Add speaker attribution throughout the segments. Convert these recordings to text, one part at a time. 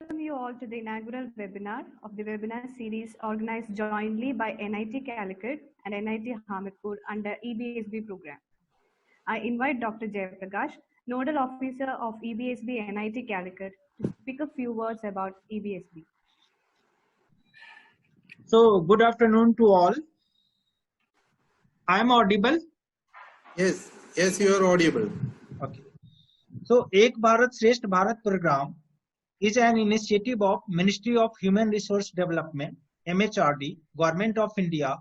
Speaker 1: welcome you all to the inaugural webinar of the webinar series organized jointly by NIT Calicut and NIT Hamirpur under EBSB program. I invite Dr. Jayaprakash, Nodal Officer of EBSB NIT Calicut, to speak a few words about EBSB.
Speaker 2: So, good afternoon to all. I am audible?
Speaker 3: Yes, you are audible.
Speaker 2: Okay. So, Ek Bharat Shresth Bharat program is an initiative of Ministry of Human Resource Development, MHRD, Government of India,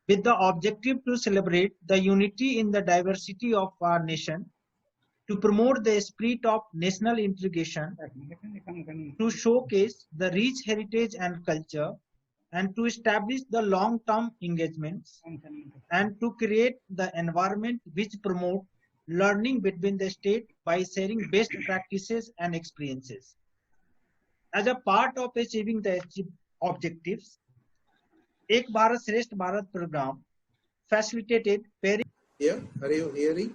Speaker 2: with the objective to celebrate the unity in the diversity of our nation, to promote the spirit of national integration, to showcase the rich heritage and culture, and to establish the long-term engagements, and to create the environment which promote learning between the state by sharing best practices and experiences. As a part of achieving the objectives, Ek Bharat Shresth Bharat program facilitated pairing.
Speaker 3: Yeah, are you hearing?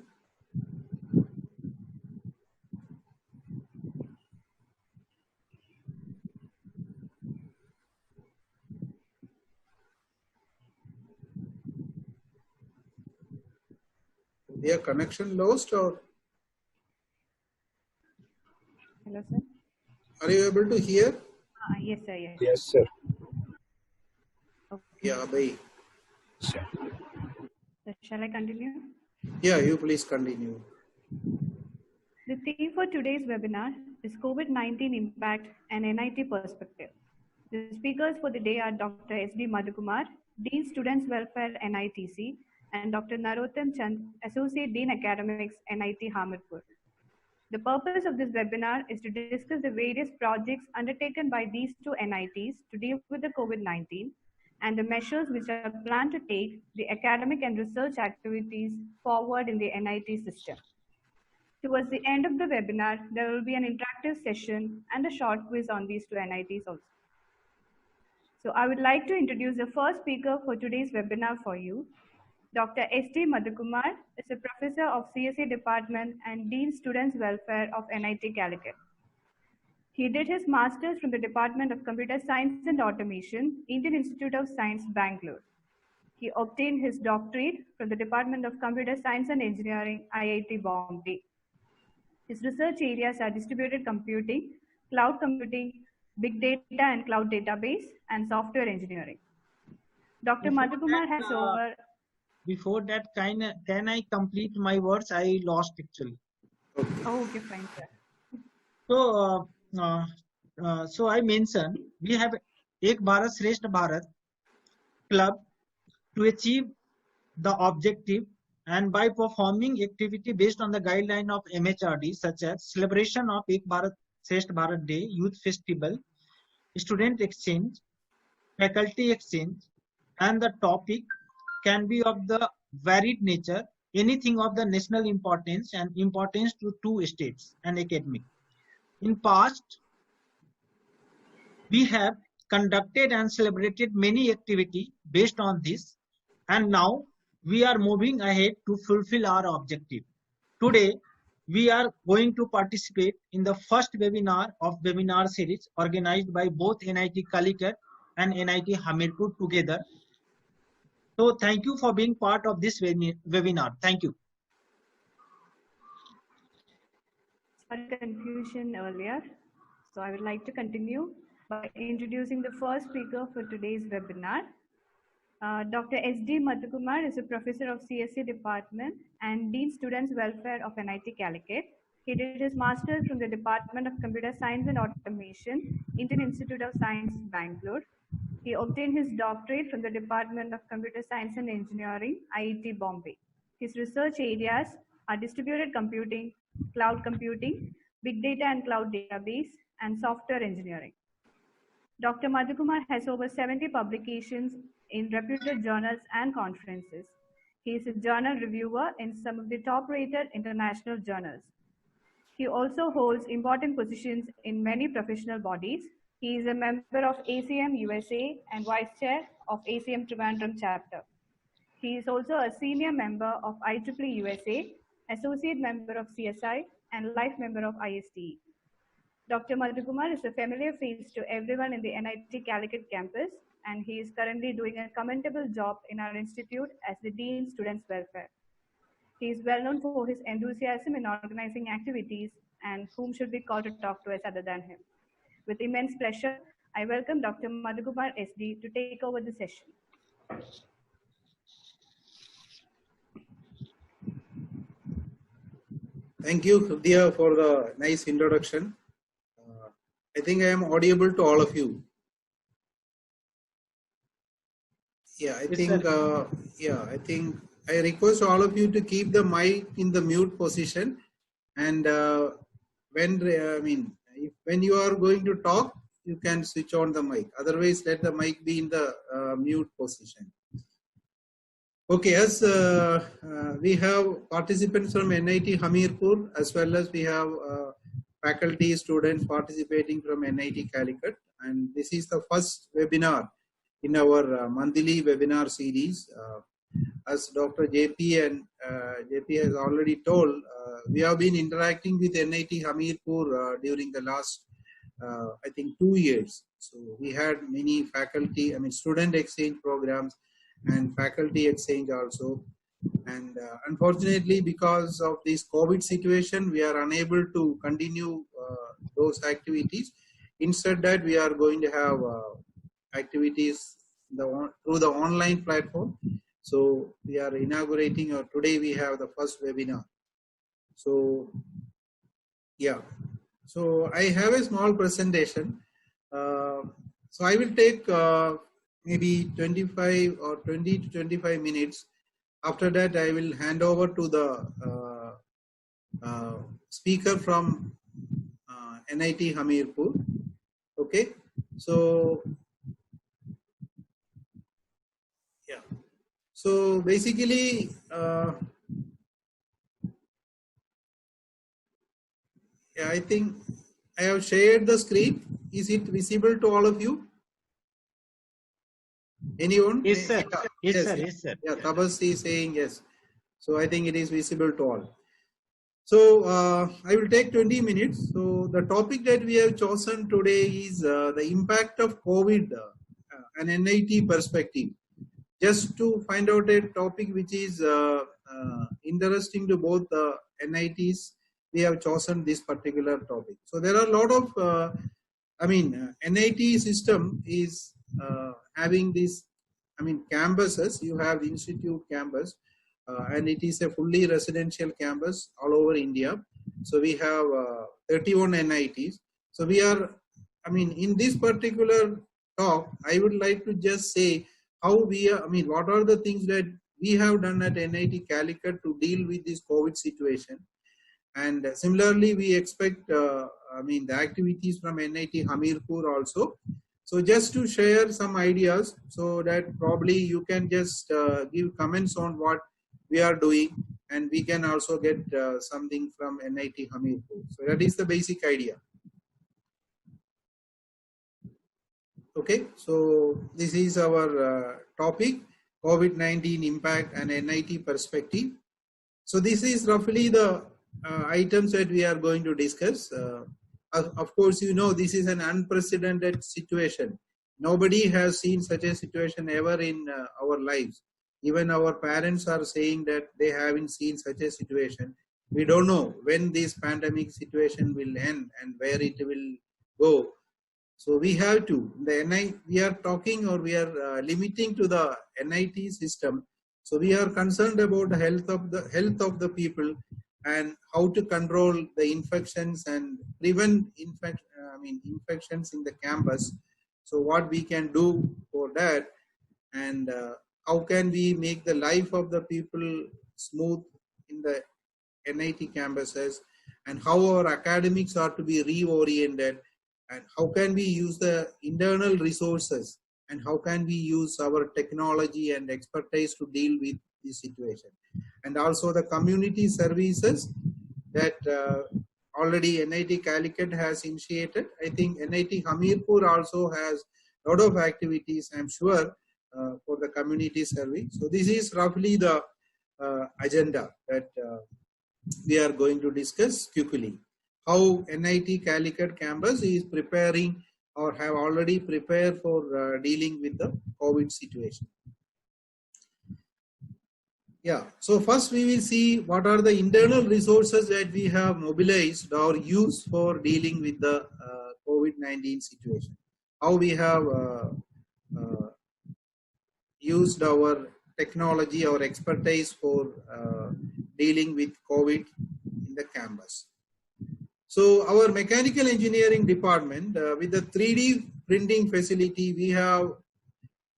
Speaker 3: Their connection lost or?
Speaker 1: Hello, sir.
Speaker 3: Are you able to hear?
Speaker 1: Yes, sir. Yes.
Speaker 4: Yes, sir.
Speaker 3: Okay. Yeah, bhai.
Speaker 1: So, shall I continue?
Speaker 3: Yeah, you please continue.
Speaker 1: The theme for today's webinar is COVID-19 impact and NIT perspective. The speakers for the day are Dr. S.D. Madhukumar, Dean Students Welfare NITC, and Dr. Narottam Chand, Associate Dean Academics NIT Hamirpur. The purpose of this webinar is to discuss the various projects undertaken by these two NITs to deal with the COVID-19 and the measures which are planned to take the academic and research activities forward in the NIT system. Towards the end of the webinar, there will be an interactive session and a short quiz on these two NITs also. So I would like to introduce the first speaker for today's webinar for you. Dr. S.D. Madhukumar is a professor of CSE Department and Dean Students Welfare of NIT Calicut. He did his master's from the Department of Computer Science and Automation, Indian Institute of Science, Bangalore. He obtained his doctorate from the Department of Computer Science and Engineering, IIT Bombay. His research areas are distributed computing, cloud computing, big data and cloud database, and software engineering. Dr. Madhukumar has over...
Speaker 2: Before that, can I complete my words? I lost actually.
Speaker 3: Okay.
Speaker 1: Oh, okay, fine, sir.
Speaker 2: So I mentioned we have Ek Bharat Shresth Bharat club to achieve the objective, and by performing activity based on the guideline of MHRD, such as celebration of Ek Bharat Shresth Bharat Day, youth festival, student exchange, faculty exchange, and the topic can be of the varied nature, anything of the national importance and importance to two states and academic. In past, we have conducted and celebrated many activities based on this, and now we are moving ahead to fulfill our objective. Today, we are going to participate in the first webinar of webinar series organized by both NIT Calicut and NIT Hamirpur together. So thank you for being part of this webinar. Thank you.
Speaker 1: Sorry, confusion earlier. So I would like to continue by introducing the first speaker for today's webinar. Dr. S.D. Madhukumar is a professor of CSE Department and Dean Students Welfare of NIT Calicut. He did his master's from the Department of Computer Science and Automation, Indian Institute of Science, Bangalore. He obtained his doctorate from the Department of Computer Science and Engineering, IIT Bombay. His research areas are distributed computing, cloud computing, big data and cloud database, and software engineering. Dr. Madhukumar has over 70 publications in reputed journals and conferences. He is a journal reviewer in some of the top-rated international journals. He also holds important positions in many professional bodies. He is a member of ACM USA and Vice Chair of ACM Trivandrum Chapter. He is also a senior member of IEEE USA, Associate Member of CSI, and Life Member of ISTE. Dr. Madhukumar is a familiar face to everyone in the NIT Calicut campus, and he is currently doing a commendable job in our institute as the Dean Students Welfare. He is well known for his enthusiasm in organizing activities, and whom should we call to talk to us other than him? With immense pleasure, I welcome Dr. Madhukumar SD to take over the session.
Speaker 3: Thank you, Hridiya, for the nice introduction. I think I am audible to all of you. Yeah, I think I request all of you to keep the mic in the mute position, and when you are going to talk, you can switch on the mic. Otherwise, let the mic be in the mute position. Okay, as we have participants from NIT Hamirpur, as well as we have faculty students participating from NIT Calicut, and this is the first webinar in our monthly webinar series. As Dr. JP and JP has already told, we have been interacting with NIT Hamirpur during the last, I think, 2 years. So we had many faculty, student exchange programs and faculty exchange also. And unfortunately, because of this COVID situation, we are unable to continue those activities. Instead, that we are going to have activities through the online platform. So we are inaugurating, or today we have the first webinar. So yeah, so I have a small presentation. So I will take maybe 25 or 20 to 25 minutes. After that, I will hand over to the speaker from NIT Hamirpur. Okay, so yeah, so basically, yeah, I think I have shared the screen. Is it visible to all of you? Anyone?
Speaker 2: Yes, sir.
Speaker 3: Yeah.
Speaker 2: Yes, sir. Yes, sir.
Speaker 3: Yeah, Tabas is saying yes. So I think it is visible to all. So I will take 20 minutes. So the topic that we have chosen today is the impact of COVID, an NIT perspective. Just to find out a topic which is interesting to both the NITs, we have chosen this particular topic. So there are a lot of, NIT system is having this, campuses. You have institute campus, and it is a fully residential campus all over India. So we have 31 NITs. So we are, in this particular talk, I would like to just say how we are, what are the things that we have done at NIT Calicut to deal with this COVID situation. And similarly, we expect, the activities from NIT Hamirpur also. So just to share some ideas, so that probably you can just give comments on what we are doing, and we can also get something from NIT Hamirpur. So that is the basic idea. Okay, so this is our topic, COVID-19 impact and NIT perspective. So this is roughly the items that we are going to discuss. Of course, this is an unprecedented situation. Nobody has seen such a situation ever in our lives. Even our parents are saying that they haven't seen such a situation. We don't know when this pandemic situation will end and where it will go. So we have to, we are talking, or we are limiting to the NIT system. So we are concerned about the health of the people, and how to control the infections and prevent infections in the campus. So what we can do for that, and how can we make the life of the people smooth in the NIT campuses, and how our academics are to be reoriented, and how can we use the internal resources, and how can we use our technology and expertise to deal with this situation. And also the community services that already NIT Calicut has initiated. I think NIT Hamirpur also has a lot of activities, I'm sure, for the community service. So this is roughly the agenda that we are going to discuss quickly. how NIT Calicut campus is preparing or have already prepared for dealing with the COVID situation. Yeah, so first we will see what are the internal resources that we have mobilized or used for dealing with the COVID-19 situation. How we have used our technology, our expertise for dealing with COVID in the campus. So our mechanical engineering department with the 3D printing facility, we have,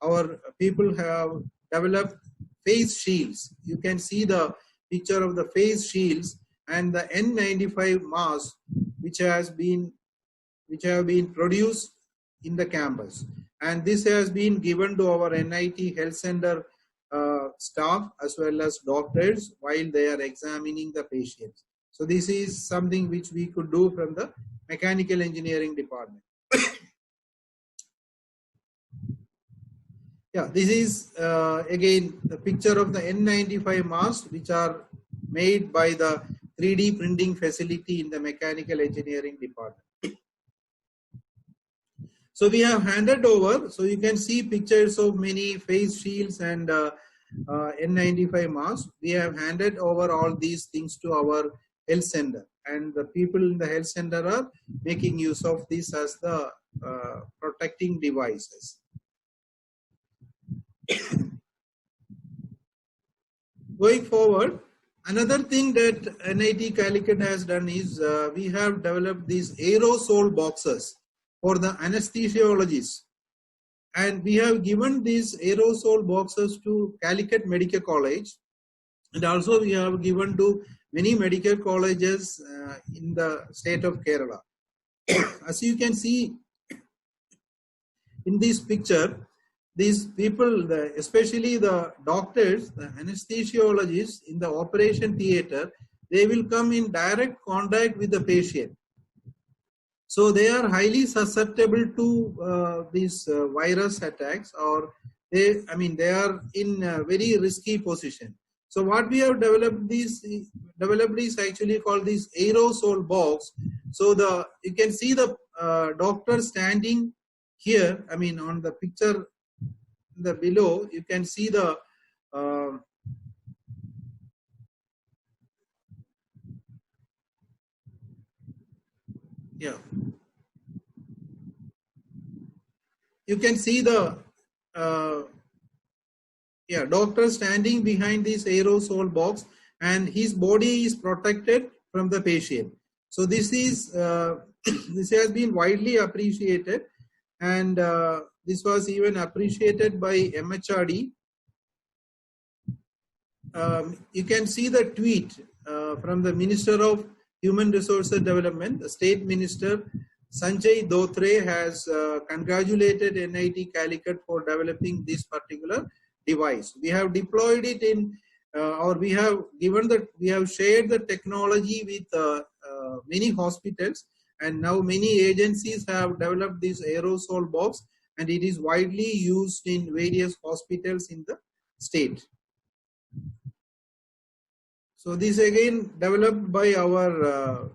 Speaker 3: our people have developed face shields. You can see the picture of the face shields and the N95 masks which have been produced in the campus, and this has been given to our NIT Health Center staff as well as doctors while they are examining the patients. So this is something which we could do from the mechanical engineering department. Yeah, this is again the picture of the N95 masks which are made by the 3D printing facility in the mechanical engineering department. So we have handed over, so you can see pictures of many face shields and N95 masks. We have handed over all these things to our health center, and the people in the health center are making use of this as the protecting devices. Going forward, another thing that NIT Calicut has done is we have developed these aerosol boxes for the anesthesiologists, and we have given these aerosol boxes to Calicut Medical College, and also we have given to many medical colleges in the state of Kerala. As you can see in this picture, these people, especially the doctors, the anesthesiologists in the operation theater, they will come in direct contact with the patient. So they are highly susceptible to these virus attacks, or they are in a very risky position. So what we have developed is actually called this aerosol box. So you can see the doctor standing here. I mean, on the picture below, you can see the you can see the doctor standing behind this aerosol box, and his body is protected from the patient. So this is this has been widely appreciated, and this was even appreciated by MHRD. You can see the tweet from the Minister of Human Resources Development. The State Minister Sanjay Dhotre has congratulated NIT Calicut for developing this particular device. We have deployed it in, we have shared the technology with many hospitals, and now many agencies have developed this aerosol box, and it is widely used in various hospitals in the state. So this again developed by our,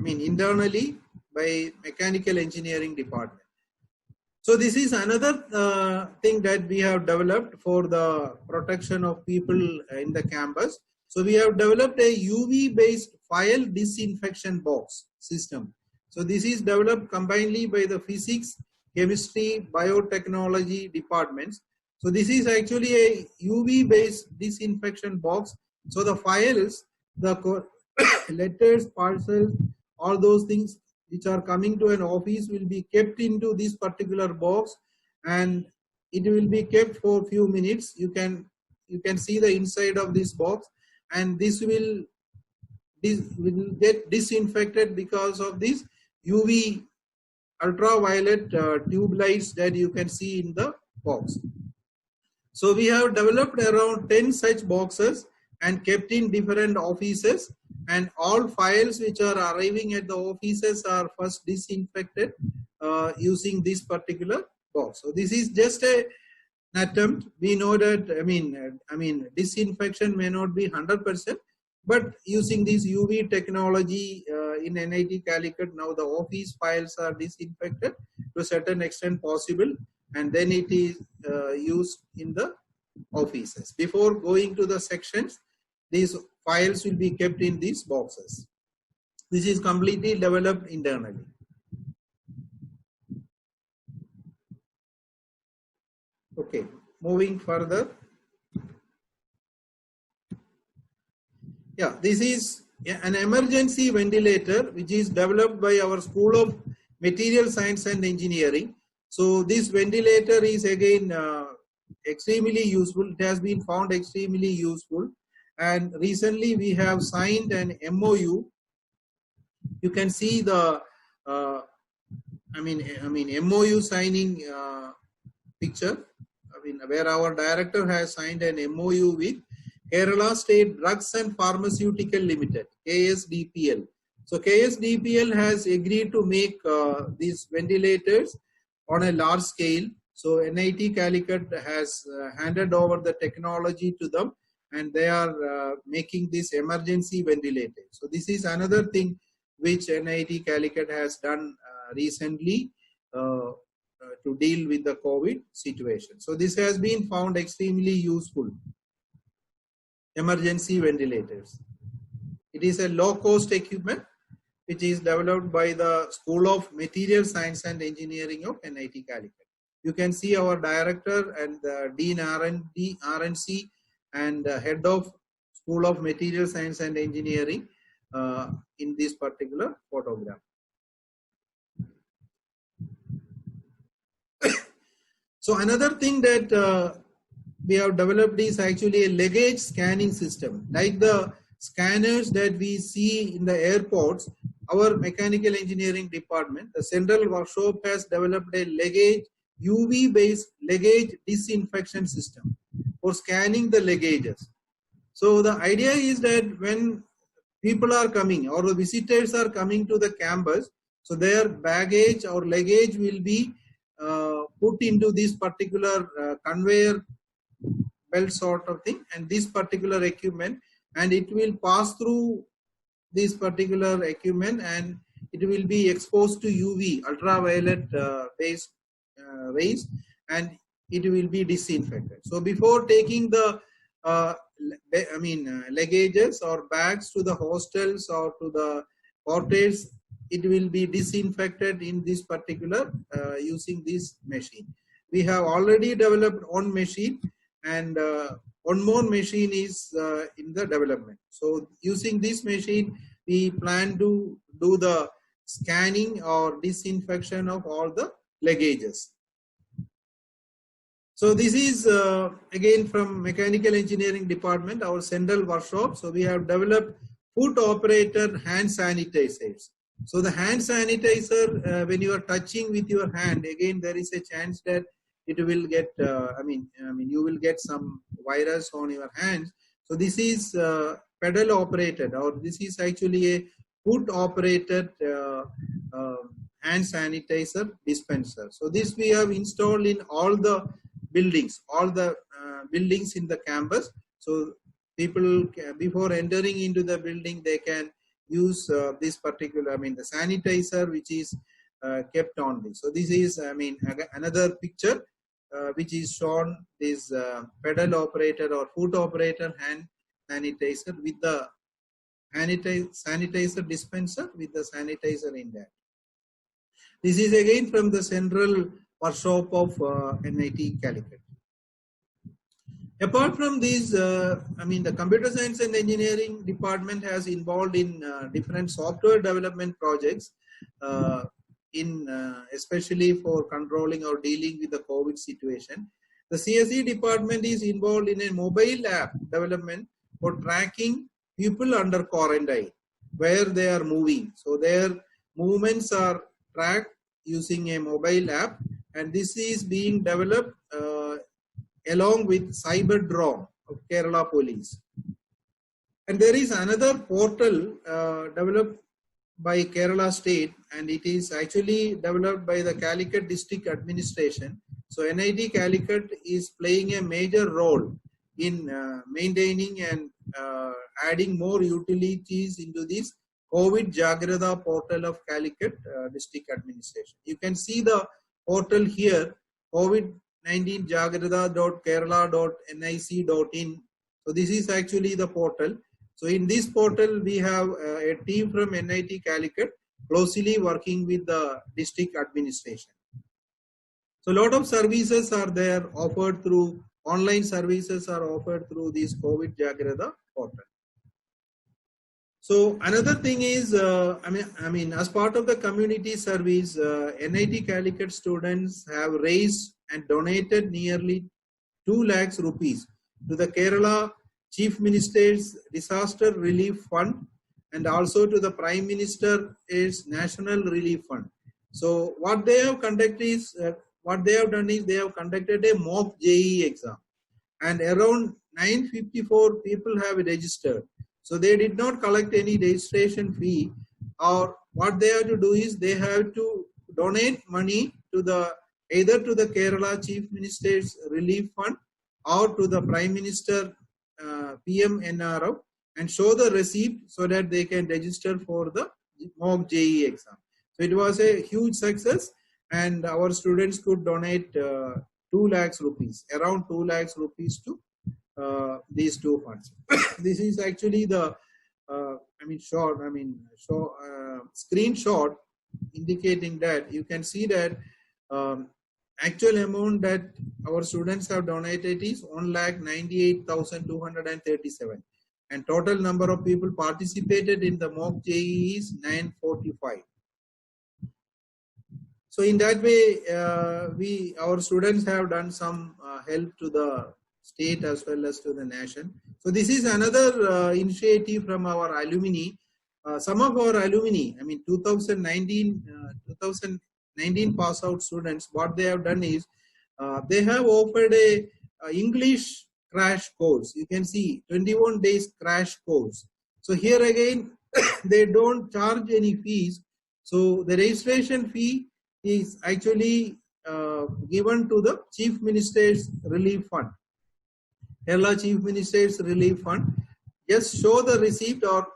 Speaker 3: internally by mechanical engineering department. So this is another thing that we have developed for the protection of people in the campus. So we have developed a UV based file disinfection box system. So this is developed combinedly by the physics, chemistry, biotechnology departments. So this is actually a UV based disinfection box. So the files, the letters, parcels, all those things which are coming to an office will be kept into this particular box, and it will be kept for a few minutes. You can see the inside of this box, and this will get disinfected because of this UV ultraviolet tube lights that you can see in the box. So we have developed around 10 such boxes and kept in different offices, and all files which are arriving at the offices are first disinfected using this particular box. So this is just an attempt. We know that disinfection may not be 100%, But using this UV technology in NIT Calicut, now the office files are disinfected to a certain extent possible, and then it is used in the offices. Before going to the sections, these files will be kept in these boxes. This is completely developed internally. Okay, moving further. Yeah, this is an emergency ventilator which is developed by our School of Material Science and Engineering. So this ventilator is again extremely useful. It has been found extremely useful, and recently we have signed an MOU. You can see the MOU signing picture. Where our director has signed an MOU with Kerala State Drugs and Pharmaceutical Limited, KSDPL. So KSDPL has agreed to make these ventilators on a large scale. So NIT Calicut has handed over the technology to them, and they are making this emergency ventilator. So this is another thing which NIT Calicut has done recently to deal with the COVID situation. So this has been found extremely useful. Emergency ventilators. It is a low-cost equipment which is developed by the School of Material Science and Engineering of NIT Calicut. You can see our director and the Dean RNC and Head of School of Material Science and Engineering in this particular photograph. So another thing that we have developed is actually a luggage scanning system. Like the scanners that we see in the airports, our mechanical engineering department, the central workshop, has developed a luggage UV-based luggage disinfection system for scanning the luggages. So the idea is that when people are coming or the visitors are coming to the campus, so their baggage or luggage will be put into this particular conveyor belt sort of thing, and this particular equipment, and it will pass through this particular equipment, and it will be exposed to UV, ultraviolet based rays, and it will be disinfected. So before taking the luggages or bags to the hostels or to the hotels, it will be disinfected in this particular using this machine. We have already developed one machine, and one more machine is in the development. So using this machine, we plan to do the scanning or disinfection of all the luggages. So this is again from Mechanical Engineering Department, our central workshop. So we have developed foot operator hand sanitizers. So the hand sanitizer, when you are touching with your hand, again there is a chance that it will get, you will get some virus on your hands. So this is pedal operated, or this is actually a foot operated hand sanitizer dispenser. So this we have installed in all the buildings, in the campus. So people can, before entering into the building, they can use this particular, the sanitizer which is kept on this. So this is, another picture which is shown this pedal operator or foot operator hand sanitizer with the sanitizer dispenser with the sanitizer in that. This is again from the central workshop of NIT Calicut. Apart from these, the Computer Science and Engineering Department has involved in different software development projects, especially for controlling or dealing with the COVID situation. The CSE department is involved in a mobile app development for tracking people under quarantine, where they are moving. So their movements are tracked using a mobile app, and this is being developed along with Cyberdrome of Kerala Police. And there is another portal developed by Kerala State, and it is actually developed by the Calicut District Administration. So NIT Calicut is playing a major role in maintaining and adding more utilities into this COVID Jagrata portal of Calicut district administration. You can see the portal here, COVID-19 jagrata.kerala.nic.in. So this is actually the portal. So in this portal, we have a team from NIT Calicut closely working with the district administration. So a lot of services are there offered through, online services are offered through this COVID Jagrata portal. So another thing is, I mean, as part of the community service, NIT Calicut students have raised and donated nearly 2 lakhs rupees to the Kerala Chief Minister's Disaster Relief Fund and also to the Prime Minister's National Relief Fund. So what they have conducted is, they have conducted a mock JEE exam, and around 954 people have registered. So they did not collect any registration fee, or what they have to do is they have to donate money to the, either to the Kerala Chief Minister's Relief Fund or to the Prime Minister PMNRF, and show the receipt so that they can register for the mock JEE exam. So it was a huge success, and our students could donate 2 lakhs rupees, around 2 lakhs rupees to these two funds. This is actually the screenshot indicating that. You can see that actual amount that our students have donated is 1,98,237, and total number of people participated in the mock JEE is 945. So in that way, our students have done some help to the state as well as to the nation. So this is another initiative from our alumni. Some of our alumni, 2019 pass out students, what they have done is they have offered a English crash course. You can see 21 days crash course. So here again, they don't charge any fees. So the registration fee is actually given to the Chief Minister's Relief Fund. Kerala Chief Minister's Relief Fund. Just show the receipt or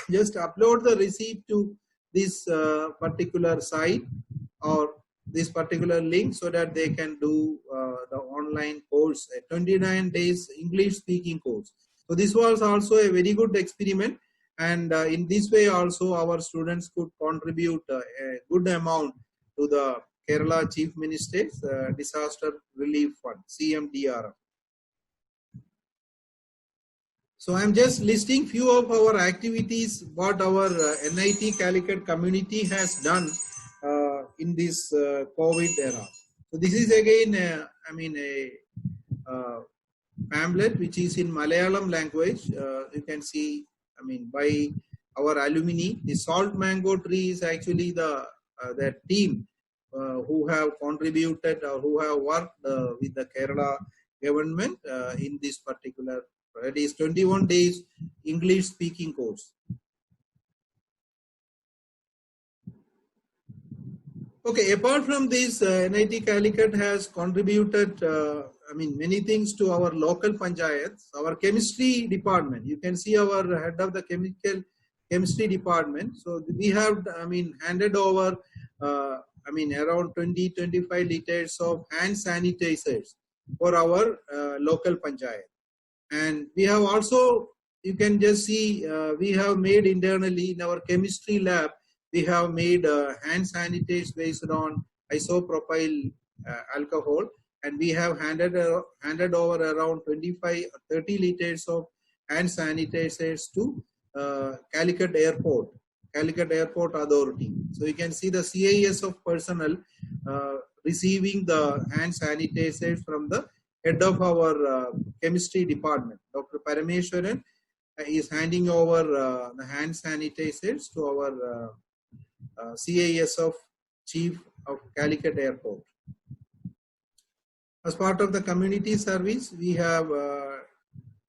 Speaker 3: just upload the receipt to this particular site or this particular link so that they can do the online course, a 29 days English speaking course. So this was also a very good experiment, and in this way also our students could contribute a good amount to the Kerala Chief Minister's Disaster Relief Fund, CMDRF. So I'm just listing few of our activities what our NIT Calicut community has done in this COVID era. So this is again a pamphlet which is in Malayalam language. You can see, by our alumni. The Salt Mango Tree is actually the team who have contributed or who have worked with the Kerala government in this particular. It is 21 days English speaking course. Okay, apart from this, NIT Calicut has contributed many things to our local panchayats. Our chemistry department, you can see our head of the chemistry department. So we have handed over around 20-25 liters of hand sanitizers for our local panchayat. And we have also, you can just see, we have made internally in our chemistry lab, we have made hand sanitizers based on isopropyl alcohol, and we have handed over around 25-30 liters of hand sanitizers to Calicut Airport Authority. So you can see the CIS of personnel receiving the hand sanitizers from the head of our chemistry department. Dr. Parameshwaran is handing over the hand sanitizers to our CIS of Chief of Calicut Airport. As part of the community service, we have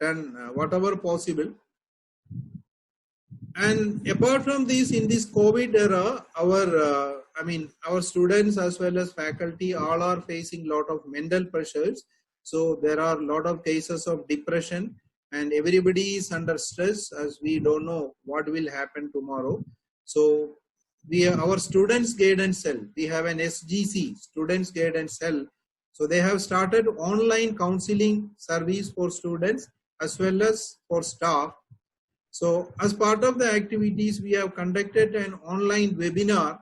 Speaker 3: done whatever possible. And apart from this, in this COVID era, our students as well as faculty all are facing a lot of mental pressures. So there are a lot of cases of depression and everybody is under stress as we don't know what will happen tomorrow. So our students guidance cell, we have an SGC, students guidance cell. So they have started online counseling service for students as well as for staff. So as part of the activities, we have conducted an online webinar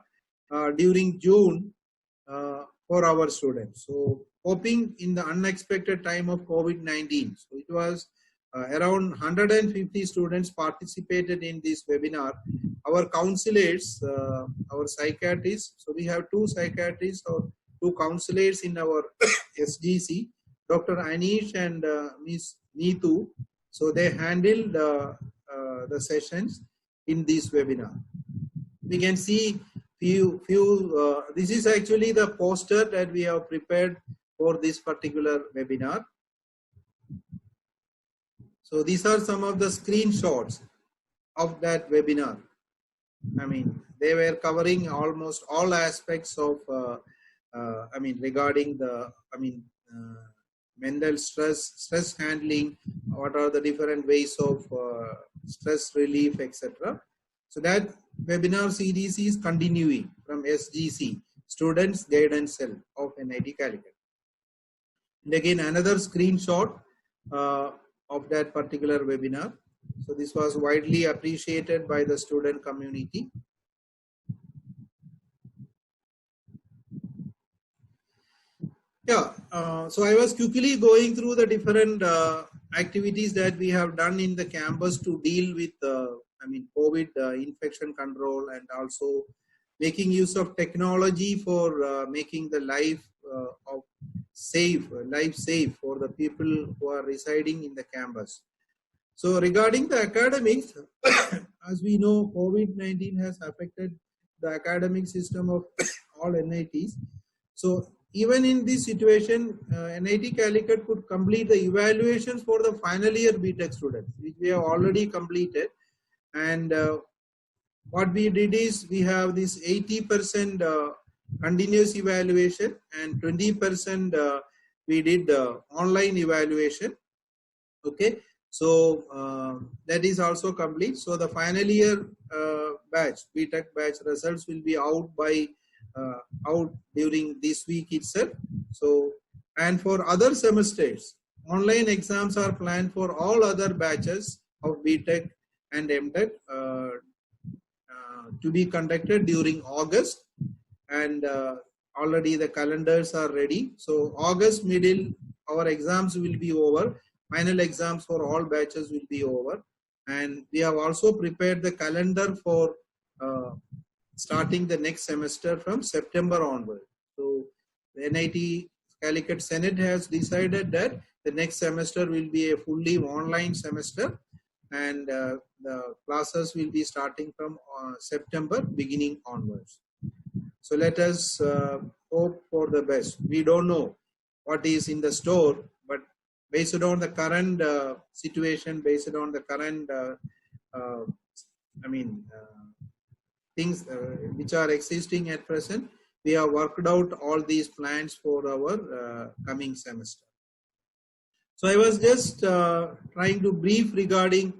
Speaker 3: during June for our students. So hoping in the unexpected time of COVID-19. So it was around 150 students participated in this webinar. Our counselors, our psychiatrists, so we have 2 psychiatrists or 2 counselors in our SGC, Dr. Anish and Ms. Neetu. So they handled the sessions in this webinar. We can see this is actually the poster that we have prepared for this particular webinar. So these are some of the screenshots of that webinar. I mean, they were covering almost all aspects of, regarding the, mental stress handling, what are the different ways of stress relief, etc. So that webinar series is continuing from SGC, Students Guidance Cell of NIT Calicut. And again, another screenshot of that particular webinar. So this was widely appreciated by the student community. Yeah, so I was quickly going through the different activities that we have done in the campus to deal with COVID infection control, and also making use of technology for making the life safe for the people who are residing in the campus. So regarding the academics, as we know, COVID-19 has affected the academic system of all NITs. So even in this situation, NIT Calicut could complete the evaluations for the final year BTech students, which we have already completed. And what we did is we have this 80% continuous evaluation and 20% we did online evaluation. Okay, so that is also complete. So the final year batch, BTech batch results will be out by out during this week itself. So, and for other semesters, online exams are planned for all other batches of BTech and MTech to be conducted during August, and already the calendars are ready. So August middle, our exams will be over. Final exams for all batches will be over, and we have also prepared the calendar for starting the next semester from September onward. So the NIT Calicut Senate has decided that the next semester will be a fully online semester, and the classes will be starting from September beginning onwards. So let us hope for the best. We don't know what is in the store, but based on the current situation, based on the current things which are existing at present, we have worked out all these plans for our coming semester. So I was just trying to brief regarding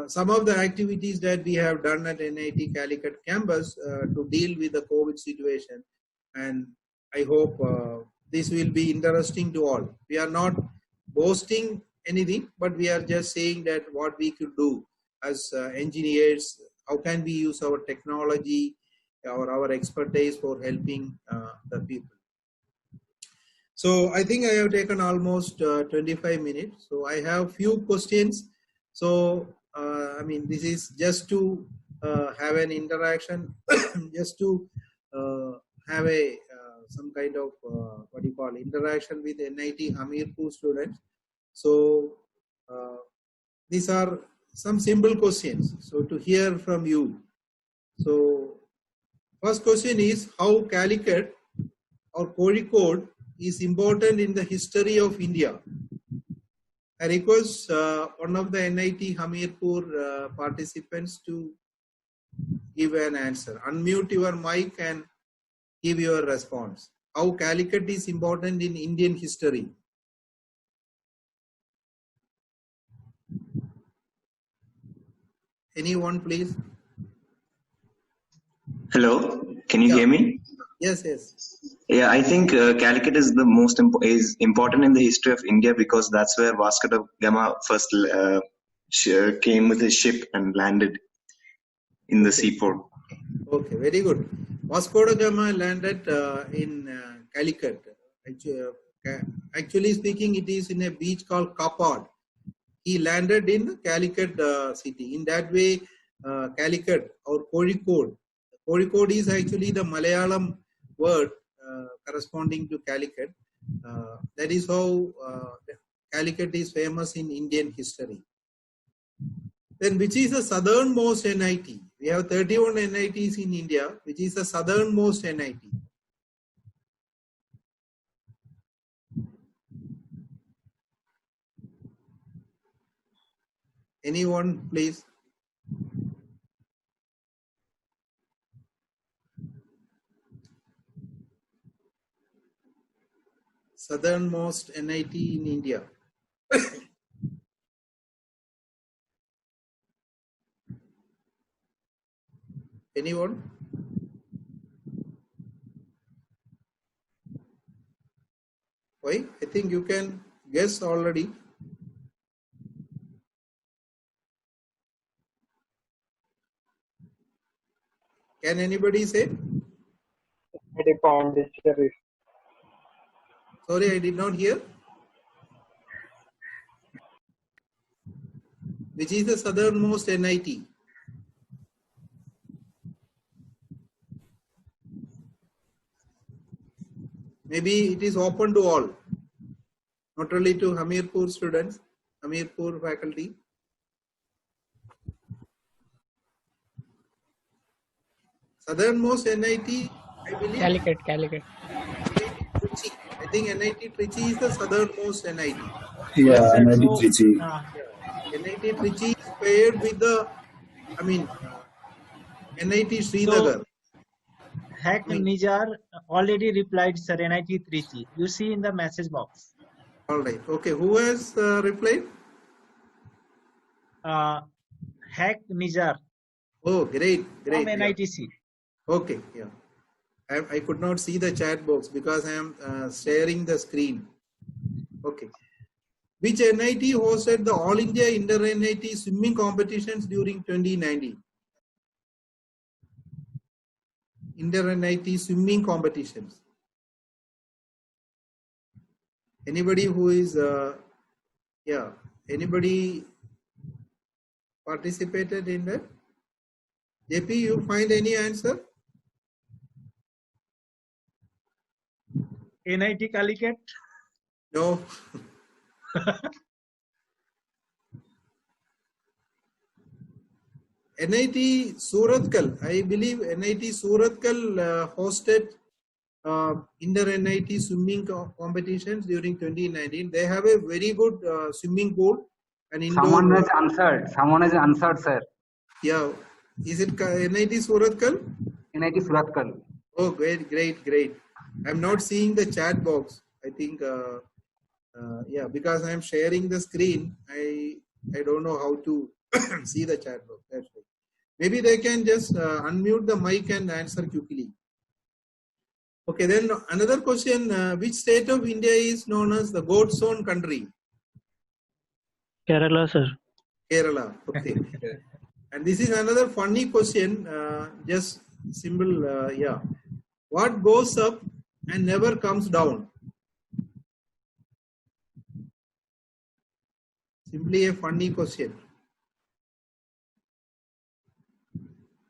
Speaker 3: some of the activities that we have done at NIT Calicut campus to deal with the COVID situation, and I hope this will be interesting to all. We are not boasting anything, but we are just saying that what we could do as engineers, how can we use our technology or our expertise for helping the people. So I think I have taken almost 25 minutes. So I have few questions. So this is just to have an interaction, just to have a some kind of interaction with NIT Hamirpur students. So these are some simple questions, so to hear from you. So first question is, how Calicut or Kozhikode is important in the history of India? I request one of the NIT Hamirpur participants to give an answer. Unmute your mic and give your response. How Calicut is important in Indian history? Anyone, please?
Speaker 4: Hello, can you hear me?
Speaker 3: Yes, yes.
Speaker 4: Yeah, I think Calicut is the most is important in the history of India because that's where Vasco da Gama first came with his ship and landed in the seaport.
Speaker 3: Okay, very good. Vasco da Gama landed in Calicut. Actually speaking, it is in a beach called Kapad. He landed in Calicut city. In that way, Calicut or Kozhikode. Kozhikode is actually the Malayalam word corresponding to Calicut. That is how Calicut is famous in Indian history. Then which is the southernmost NIT? We have 31 NITs in India. Which is the southernmost NIT? Anyone, please? Southernmost NIT in India. Anyone? Why? I think you can guess already. Can anybody say? Sorry, I did not hear. Which is the southernmost NIT? Maybe it is open to all, not only to Hamirpur students, Hamirpur faculty. Southernmost NIT, I believe.
Speaker 5: Calicut.
Speaker 3: Trichy. I think NIT Trichy is the southernmost NIT.
Speaker 6: Yeah,
Speaker 2: Sir,
Speaker 6: NIT
Speaker 2: so,
Speaker 6: Trichy.
Speaker 3: NIT Trichy is paired with the, NIT Srinagar.
Speaker 2: Hack Nijar already replied, sir, NIT Trichy. You see in the message box.
Speaker 3: All right. Okay. Who has replied?
Speaker 2: Hack Nijar
Speaker 3: Oh, great.
Speaker 2: from
Speaker 3: Yeah.
Speaker 2: NITC.
Speaker 3: Okay. Yeah. I could not see the chat box because I am sharing the screen. Okay. Which NIT hosted the All India Inter-NIT swimming competitions during 2019? Inter-NIT swimming competitions. Anybody who is, anybody participated in that? JP, you find any answer?
Speaker 2: NIT Calicut.
Speaker 3: No. NIT Surathkal, I believe NIT Surathkal hosted Inter-NIT swimming competitions during 2019. They have a very good swimming pool. And indoor.
Speaker 7: Someone has answered, sir.
Speaker 3: Yeah. Is it NIT Surathkal?
Speaker 7: NIT Surathkal.
Speaker 3: Oh, great. I'm not seeing the chat box. I think, because I'm sharing the screen, I don't know how to see the chat box. That's right. Maybe they can just unmute the mic and answer quickly. Okay, then another question. Which state of India is known as the God's own country?
Speaker 5: Kerala, sir.
Speaker 3: Kerala. Okay. And this is another funny question. Just simple. What goes up and never comes down? Simply a funny question.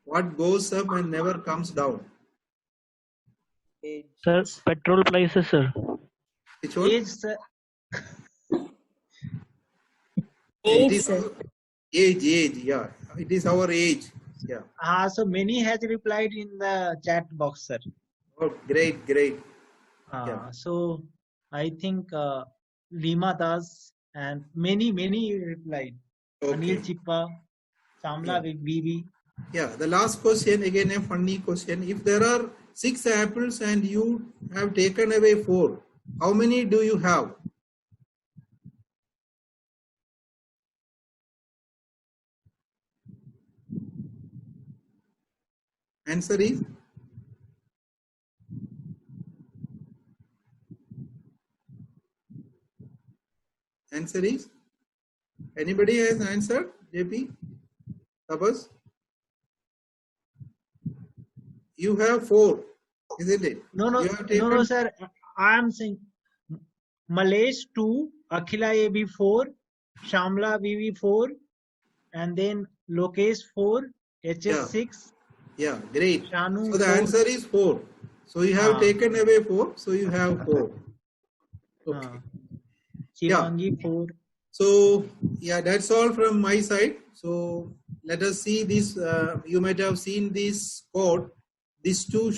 Speaker 3: What goes up and never comes down?
Speaker 5: Sir, petrol prices, sir.
Speaker 3: Which one?
Speaker 2: Age, sir.
Speaker 3: Age, yeah. It is our age. Yeah.
Speaker 2: So many has replied in the chat box, sir.
Speaker 3: Oh, great. Yeah.
Speaker 2: So I think Lima Das and many replied.
Speaker 3: Okay.
Speaker 2: Anil Chippa, Samla Bibi.
Speaker 3: Yeah, the last question, again a funny question. If there are 6 apples and you have taken away 4, how many do you have? Answer is? Answer is? Anybody has answered? JP? Tapas? You have 4, isn't it?
Speaker 2: No, no,
Speaker 3: You have
Speaker 2: no, no,
Speaker 3: taken,
Speaker 2: sir. I am saying Malesh 2, Akhila AB 4, Shamla BB 4, and then Lokesh 4, HS 6,
Speaker 3: yeah, great.
Speaker 2: Shanu
Speaker 3: So the
Speaker 2: 4.
Speaker 3: answer is 4. So you have
Speaker 2: Ah.
Speaker 3: taken away 4. So you have 4. Okay.
Speaker 2: Shivangi 4.
Speaker 3: So yeah, that's all from my side. So let us see this. You might have seen this quote. These two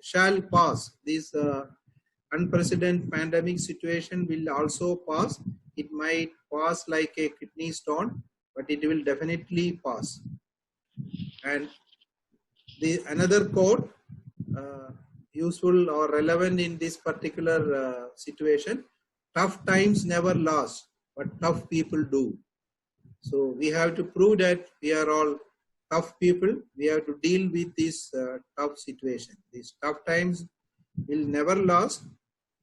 Speaker 3: shall pass. This unprecedented pandemic situation will also pass. It might pass like a kidney stone, but it will definitely pass. And the another quote useful or relevant in this particular situation: tough times never last, but tough people do. So we have to prove that we are all tough people. We have to deal with this tough situation. These tough times will never last,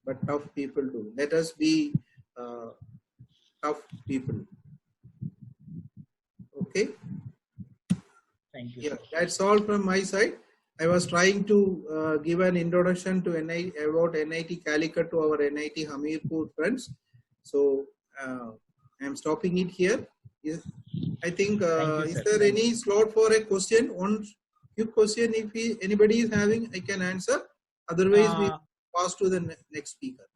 Speaker 3: but tough people do. Let us be tough people. Okay.
Speaker 2: Thank you.
Speaker 3: Yeah, that's all from my side. I was trying to give an introduction to about NIT Calicut to our NIT Hamirpur friends. So I'm stopping it here. I think, is there any slot for a question? One quick question, if anybody is having, I can answer. Otherwise, we pass to the next speaker.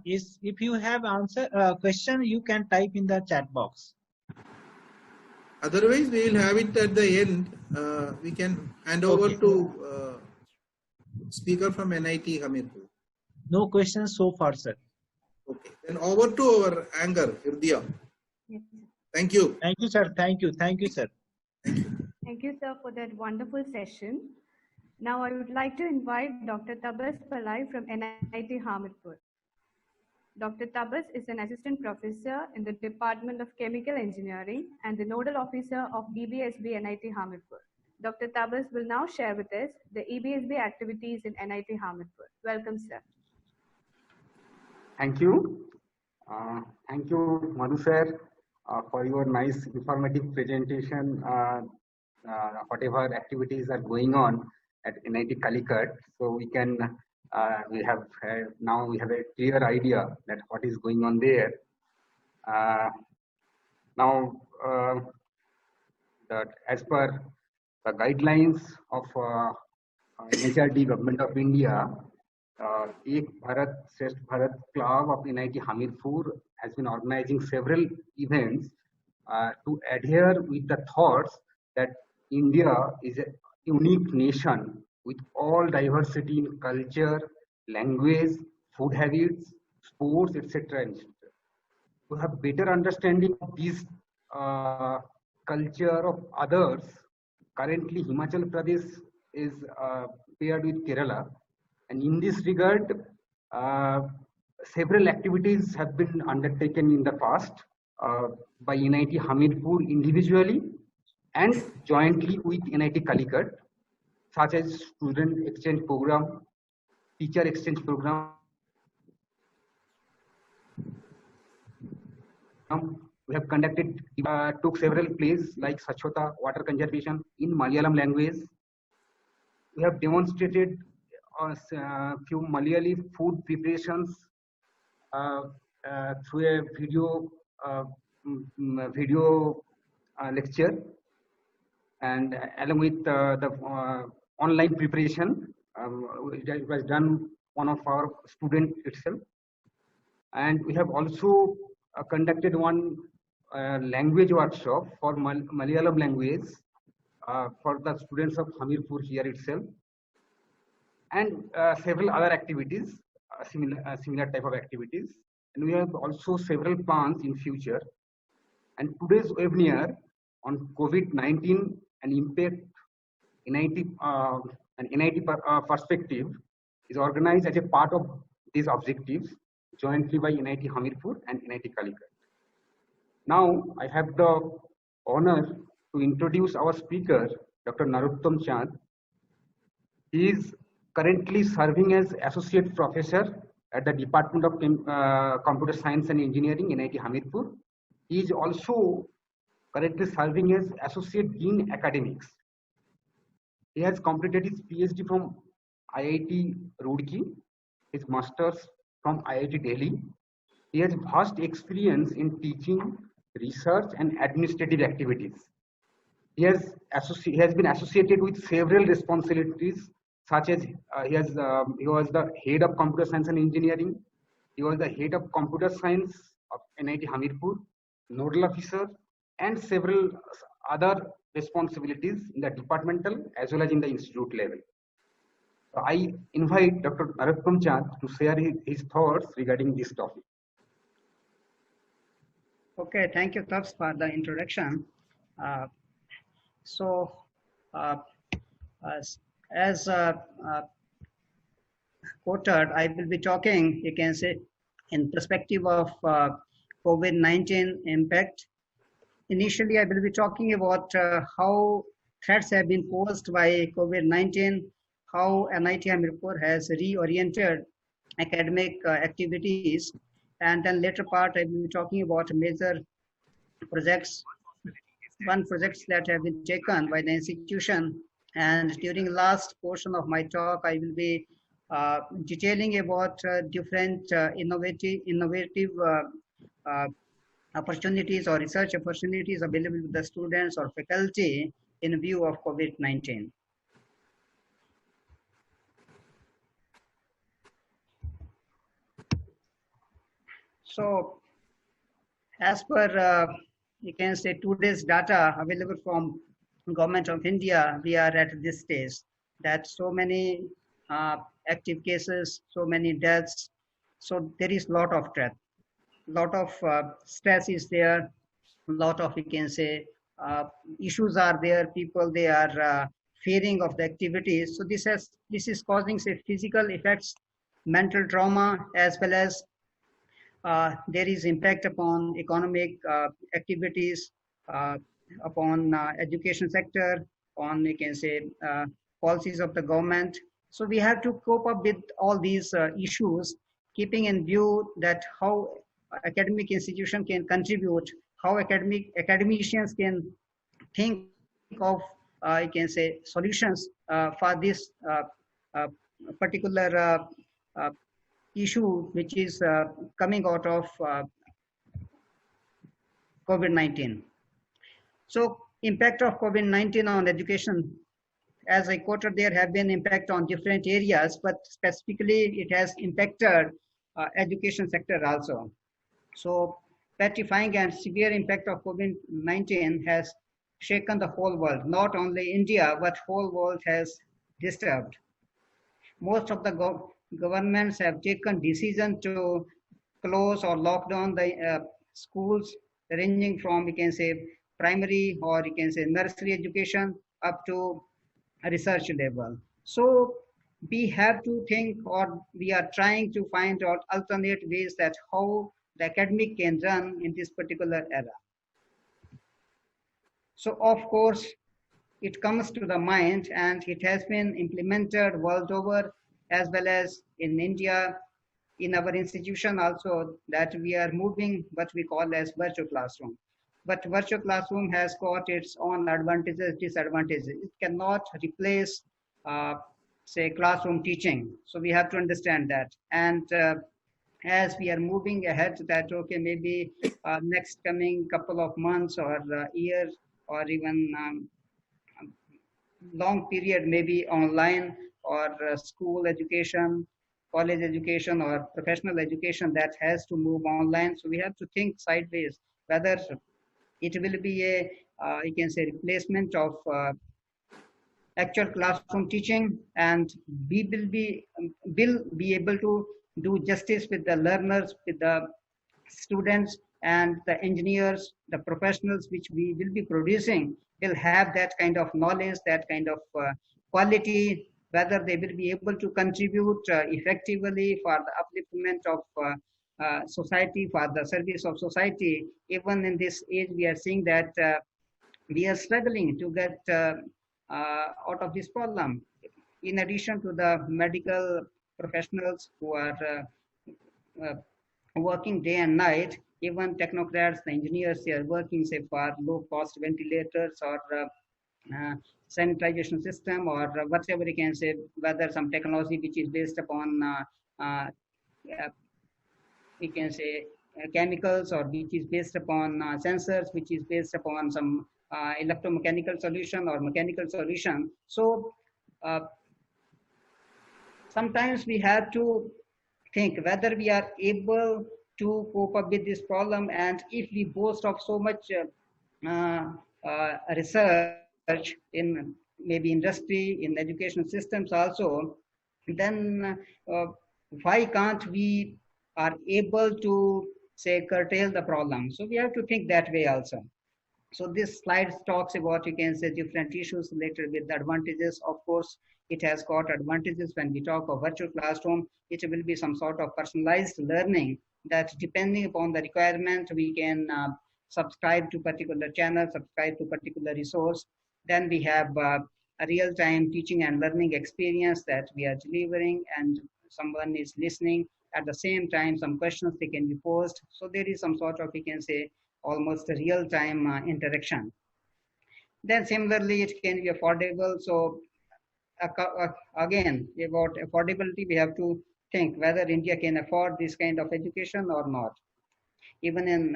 Speaker 2: If you have answer question, you can type in the chat box.
Speaker 3: Otherwise, we will have it at the end. We can hand over to speaker from NIT Hamirpur.
Speaker 2: No questions so far, sir.
Speaker 3: Okay. Then over to our anchor, Hridiya.
Speaker 1: Yes.
Speaker 3: Thank you.
Speaker 2: Thank you, sir. Thank you. Thank you, sir.
Speaker 1: Thank you, sir, for that wonderful session. Now I would like to invite Dr. Tabas Pillai from NIT Hamirpur. Dr. Tabas is an assistant professor in the Department of Chemical Engineering and the nodal officer of EBSB NIT Hamirpur. Dr. Tabas will now share with us the EBSB activities in NIT Hamirpur. Welcome, sir.
Speaker 7: Thank you. Thank you, Madhu sir, for your nice informative presentation. Whatever activities are going on at NIT Calicut, so we can now we have a clear idea that what is going on there. That as per the guidelines of NHRD, Government of India, Ek Bharat Shresth Bharat Club of NIT Hamirpur has been organizing several events to adhere with the thoughts that India is a unique nation with all diversity in culture, language, food habits, sports, etc. To have better understanding of this culture of others, currently Himachal Pradesh is paired with Kerala. And in this regard, several activities have been undertaken in the past by NIT Hamirpur individually and jointly with NIT Calicut, such as student exchange program, teacher exchange program. We have conducted, took several plays like Sachota, water conservation in Malayalam language. We have demonstrated few Malayali food preparations through a video lecture, and along with the online preparation, it was done one of our student itself. And we have also conducted one language workshop for Malayalam language for the students of Hamirpur here itself, and several other activities, similar type of activities. And we have also several plans in future. And today's webinar on COVID-19 and impact NIT and NIT perspective is organized as a part of these objectives jointly by NIT Hamirpur and NIT Calicut. Now I have the honor to introduce our speaker, Dr. Narottam Chand, He is currently serving as associate professor at the Department of Computer Science and Engineering in IIT Hamirpur. He is also currently serving as associate dean academics. He has completed his PhD from IIT Roorkee, his master's from IIT Delhi. He has vast experience in teaching, research, and administrative activities. He has been associated with several responsibilities, such as he was the head of computer science and engineering. He was the head of computer science of NIT Hamirpur, nodal officer, and several other responsibilities in the departmental as well as in the institute level. I invite Dr. Narottam Chand to share his thoughts regarding this topic.
Speaker 6: Okay, thank you, Tubbs, for the introduction. As quoted, I will be talking, you can say, in perspective of COVID-19 impact. Initially, I will be talking about how threats have been posed by COVID-19, how NIT Hamirpur has reoriented academic activities, and then later part I will be talking about major projects, projects that have been taken by the institution. And during last portion of my talk, I will be detailing about different innovative opportunities or research opportunities available to the students or faculty in view of COVID-19. So, as per you can say today's data available from Government of India, we are at this stage that so many active cases, so many deaths. So there is lot of threat, lot of stress is there, lot of, you can say, issues are there. People, they are fearing of the activities. So this is causing, say, physical effects, mental trauma, as well as there is impact upon economic activities, upon education sector, on, you can say, policies of the government. So we have to cope up with all these issues, keeping in view that how academic institution can contribute, how academicians can think of, you can say, solutions for this particular issue which is coming out of COVID-19. So impact of COVID-19 on education, as I quoted, there have been impact on different areas, but specifically it has impacted education sector also. So petrifying and severe impact of COVID-19 has shaken the whole world, not only India, but whole world has disturbed. Most of the governments have taken decision to close or lock down the schools, ranging from, you can say, primary, or you can say nursery education up to a research level. So we have to think, or we are trying to find out alternate ways that how the academic can run in this particular era. So of course, it comes to the mind, and it has been implemented world over, as well as in India, in our institution also, that we are moving what we call as virtual classroom. But virtual classroom has got its own advantages, disadvantages. It cannot replace, say, classroom teaching. So we have to understand that. And as we are moving ahead, that okay, maybe next coming couple of months or year, or even long period, maybe online, or school education, college education, or professional education, that has to move online. So we have to think sideways whether it will be a, you can say, replacement of actual classroom teaching, and we will be able to do justice with the learners, with the students, and the engineers, the professionals which we will be producing will have that kind of knowledge, that kind of quality, whether they will be able to contribute effectively for the upliftment of society, for the service of society. Even in this age, we are seeing that we are struggling to get out of this problem. In addition to the medical professionals who are uh, working day and night, even technocrats, the engineers, they are working, say, for low-cost ventilators or uh, sanitization system or whatever you can say, whether some technology which is based upon uh, we can say chemicals, or which is based upon sensors, which is based upon some electromechanical solution or mechanical solution. So uh, sometimes we have to think whether we are able to cope up with this problem, and if we boast of so much research in maybe industry, in education systems also, then why can't we are able to say curtail the problem? So we have to think that way also. So this slide talks about, you can say, different issues related with the advantages. Of course, it has got advantages when we talk of virtual classroom. It will be some sort of personalized learning that depending upon the requirement, we can subscribe to particular channel, subscribe to particular resource. Then we have a real-time teaching and learning experience that we are delivering, and someone is listening. At the same time, some questions they can be posed. So there is some sort of, we can say, almost a real-time interaction. Then similarly, it can be affordable. So again, about affordability, we have to think whether India can afford this kind of education or not. Even in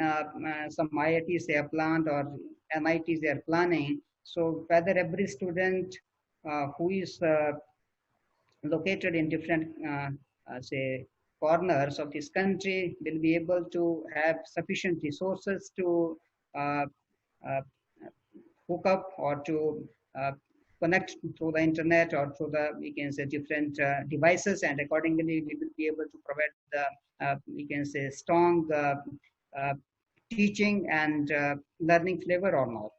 Speaker 6: some IITs they have planned, or MITs they are planning. So whether every student who is located in different, say, corners of this country will be able to have sufficient resources to uh, uh, hook up or to connect through the internet or through the, we can say, different devices, and accordingly we will be able to provide the, we can say, strong uh, teaching and learning flavor or not.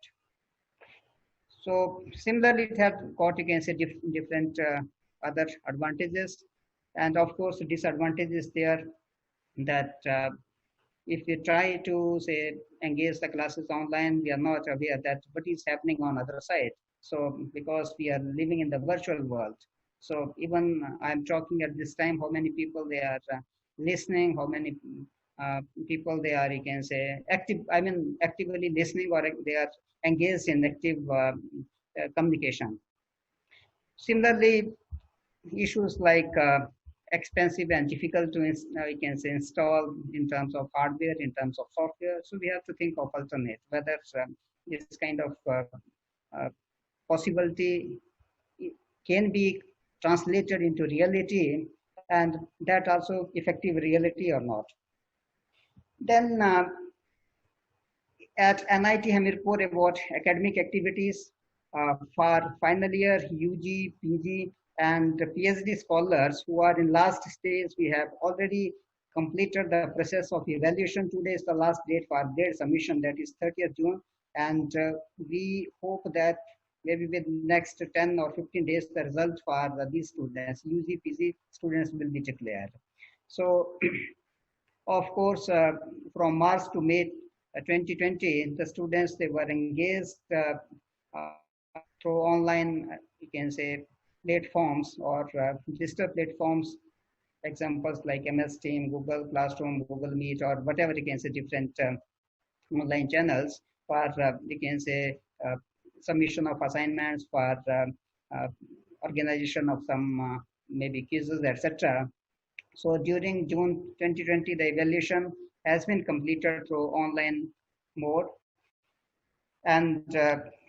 Speaker 6: So similarly, it has got, you can say, different other advantages, and of course disadvantages there, that if we try to say engage the classes online, we are not aware that what is happening on other side. So because we are living in the virtual world, so even I'm talking at this time, how many people they are listening, how many people they are, you can say, active, I mean actively listening, or they are engaged in active communication. Similarly, issues like expensive and difficult to we can say install in terms of hardware, in terms of software. So we have to think of alternate, whether this kind of uh, possibility can be translated into reality, and that also effective reality or not. Then at NIT Hamirpur, about academic activities for final year UG, PG, and PhD scholars who are in last stage, we have already completed the process of evaluation. Today is the last date for their submission, that is 30th June, and we hope that maybe with next 10 or 15 days the result for these students, UG, PG students, will be declared. So of course, from March to May 2020, the students, they were engaged through online, you can say, platforms or digital platforms, examples like MS Team, Google Classroom, Google Meet, or whatever you can say, different online channels for, you can say, submission of assignments, for organization of some maybe quizzes, etc. So during June 2020, the evaluation has been completed through online mode. And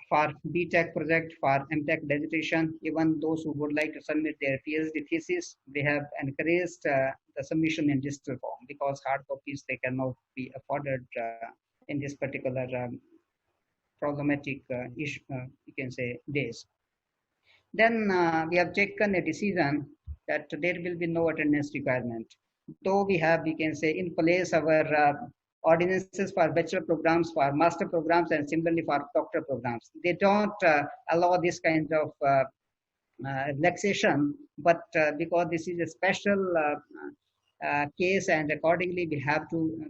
Speaker 6: for BTech project, for MTech dissertation, even those who would like to submit their PhD thesis, they have encouraged the submission in digital form, because hard copies, they cannot be afforded in this particular problematic issue, you can say, days. Then we have taken a decision that there will be no attendance requirement. Though we have, we can say, in place our ordinances for bachelor programs, for master programs, and similarly for doctor programs. They don't allow this kind of relaxation, but because this is a special case, and accordingly we have to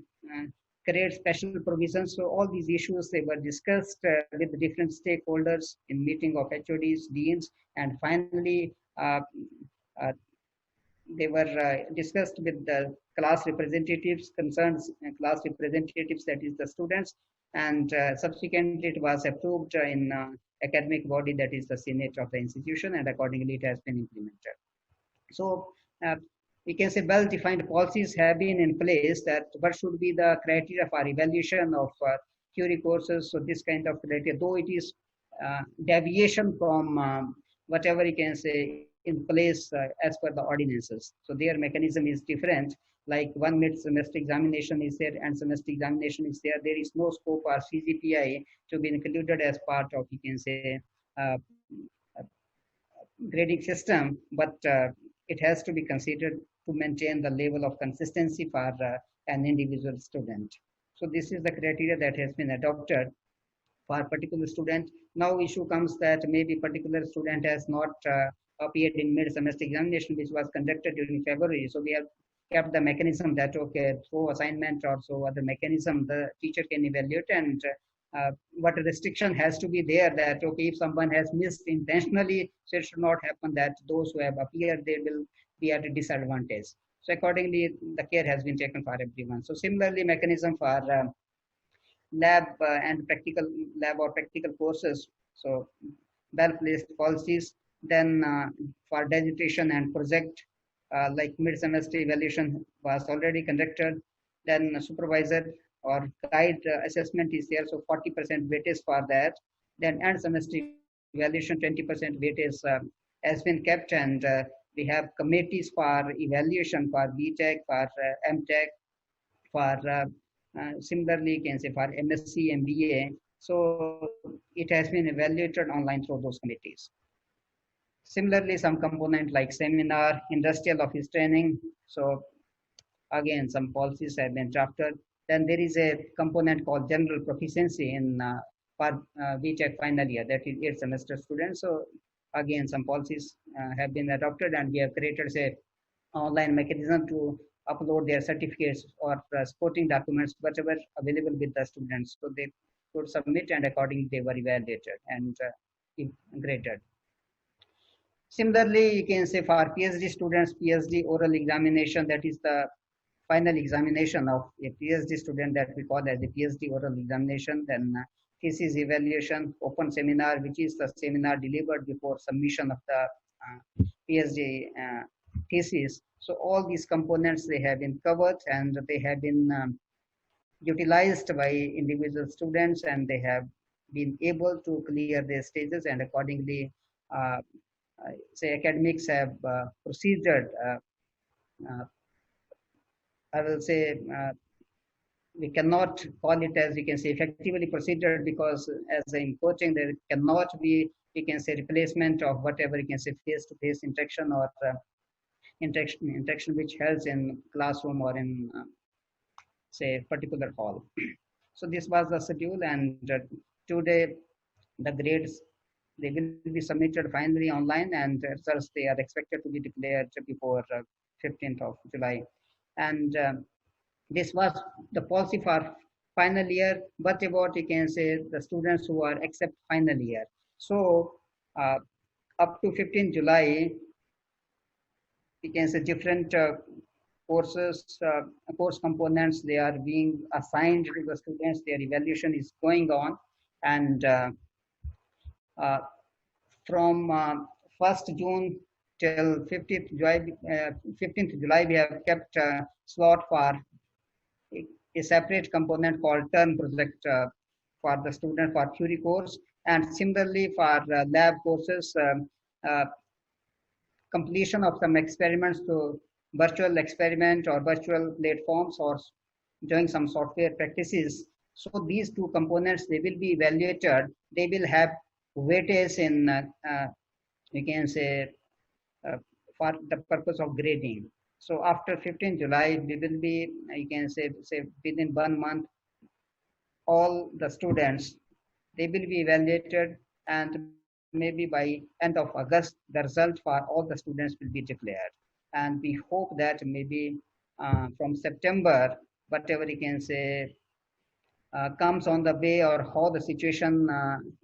Speaker 6: create special provisions. So all these issues, they were discussed with the different stakeholders in meeting of HODs, deans, and finally uh, uh, they were discussed with the class representatives, concerned class representatives, that is the students, and subsequently it was approved in academic body, that is the Senate of the institution, and accordingly it has been implemented. So we can say well-defined policies have been in place that what should be the criteria for evaluation of theory courses. So this kind of criteria, though it is deviation from whatever you can say in place as per the ordinances. So their mechanism is different. Like one mid-semester examination is there and semester examination is there. There is no scope for CGPI to be included as part of, you can say, uh, grading system, but it has to be considered to maintain the level of consistency for an individual student. So this is the criteria that has been adopted for a particular student. Now issue comes that maybe particular student has not appeared in mid-semester examination, which was conducted during February. So we have kept the mechanism that, okay, through assignment or so other mechanism, the teacher can evaluate, and what restriction has to be there that, okay, if someone has missed intentionally, so it should not happen that those who have appeared, they will be at a disadvantage. So accordingly, the care has been taken for everyone. So similarly, mechanism for lab and practical lab or practical courses. So well-placed policies. Then for dissertation and project, like mid-semester evaluation was already conducted. Then supervisor or guide assessment is there, so 40% weightage for that. Then end semester evaluation, 20% weightage has been kept, and we have committees for evaluation for BTech, for MTech, for similarly, you can say for MSc, MBA. So it has been evaluated online through those committees. Similarly, some component like seminar, industrial office training. So again, some policies have been drafted. Then there is a component called general proficiency in for BTech final year, that is 8th semester students. So again, some policies have been adopted, and we have created say online mechanism to upload their certificates or supporting documents, whatever available with the students. So they could submit, and accordingly they were evaluated and graded. Similarly, you can say for PhD students, PhD oral examination, that is the final examination of a PhD student that we call as the PhD oral examination. Then thesis evaluation, open seminar, which is the seminar delivered before submission of the PhD thesis. So all these components, they have been covered, and they have been utilized by individual students, and they have been able to clear their stages, and accordingly say academics have proceeded I will say we cannot call it as we can say effectively proceeded, because as I'm quoting, there cannot be, we can say, replacement of whatever you can say face-to-face interaction or interaction which helps in classroom or in say particular hall. So this was the schedule, and today the grades, they will be submitted finally online, and results they are expected to be declared before 15th of July. And this was the policy for final year. But about, you can say, the students who are except final year. So up to 15th July, you can say different courses, course components, they are being assigned to the students. Their evaluation is going on, and from 1st June till 15th July, we have kept slot for a separate component called term project for the student for theory course, and similarly for lab courses, completion of some experiments to virtual experiment or virtual platforms, or doing some software practices. So these two components, they will be evaluated. They will have weightage in, we can say, for the purpose of grading. So after 15th July, we will be, you can say within 1 month, all the students, they will be evaluated, and maybe by end of August, the result for all the students will be declared. And we hope that maybe from September, whatever you can say comes on the way, or how the situation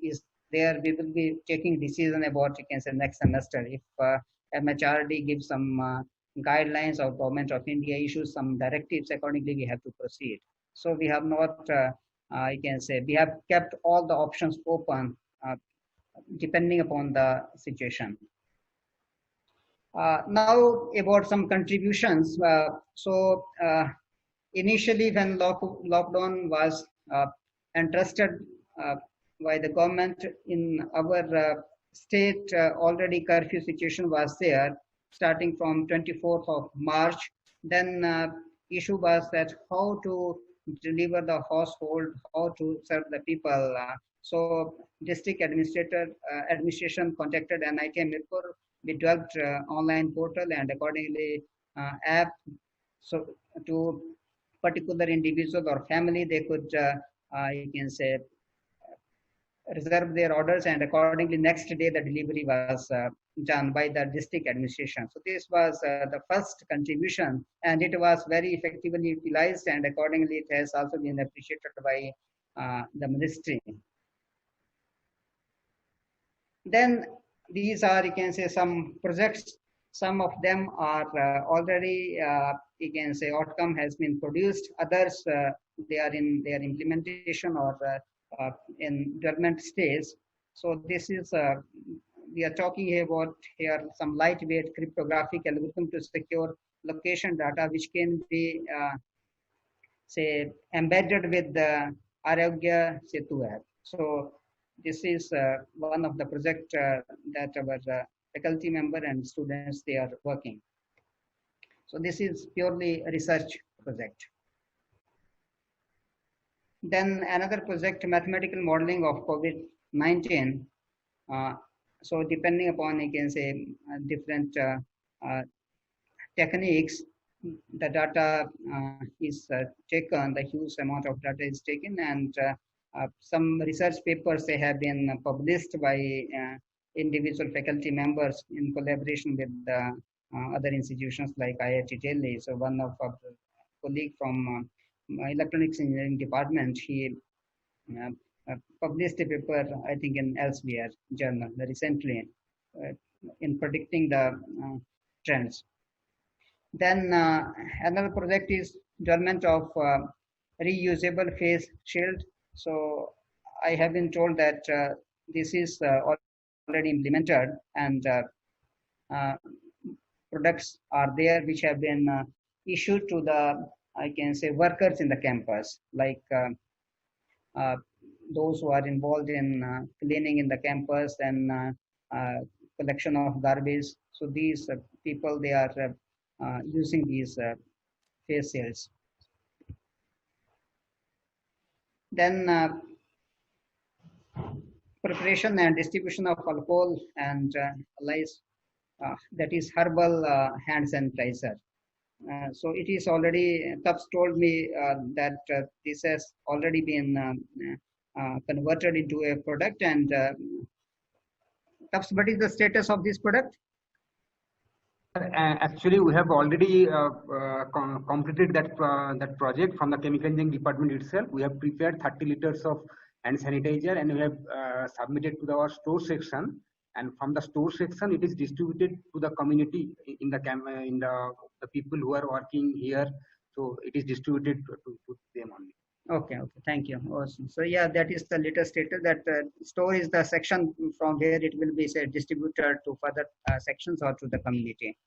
Speaker 6: is there, we will be taking decision about, you can say, next semester. If MHRD gives some guidelines, or Government of India issues some directives. Accordingly, we have to proceed. So we have not, you can say, we have kept all the options open depending upon the situation. Now about some contributions. Initially, when lockdown was entrusted by the government in our state, already curfew situation was there starting from 24th of March. Then issue was that how to deliver the household, how to serve the people. So district administration contacted NIT Mirpur. We developed online portal and accordingly app. So to particular individual or family, they could, you can say, reserve their orders, and accordingly next day the delivery was done by the district administration. So this was the first contribution, and it was very effectively utilized, and accordingly it has also been appreciated by the ministry. Then these are, you can say, some projects. Some of them are already, you can say, outcome has been produced. Others, they are in their implementation or in development stage. So this is, we are talking about here some lightweight cryptographic algorithm to secure location data, which can be, say, embedded with the Arogya Setu app. So this is one of the project that our faculty member and students, they are working. So this is purely a research project. Then another project, mathematical modeling of COVID-19. So depending upon, you can say, different techniques, the data is taken, the huge amount of data is taken, and some research papers, they have been published by individual faculty members in collaboration with other institutions like IIT Delhi. So one of our colleague from electronics engineering department, he published a paper, I think, in Elsevier journal recently in predicting the trends. Then another project is development of reusable face shield. So I have been told that this is already implemented, and products are there which have been issued to the, I can say, workers in the campus, like those who are involved in cleaning in the campus and collection of garbage. So these people, they are using these face shields. Then preparation and distribution of alcohol and that is herbal hand sanitizer. So it is already, Tubbs told me that this has already been converted into a product. And Tubbs, what is the status of this product?
Speaker 7: Actually, we have already completed that project from the chemical engineering department itself. We have prepared 30 liters of hand sanitizer, and we have submitted to our store section. And from the store section, it is distributed to the community in the people who are working here. So it is distributed to them only.
Speaker 6: Okay, thank you. Awesome. So yeah, that is the latest status, that store is the section from where it will be, say, distributed to further sections or to the community.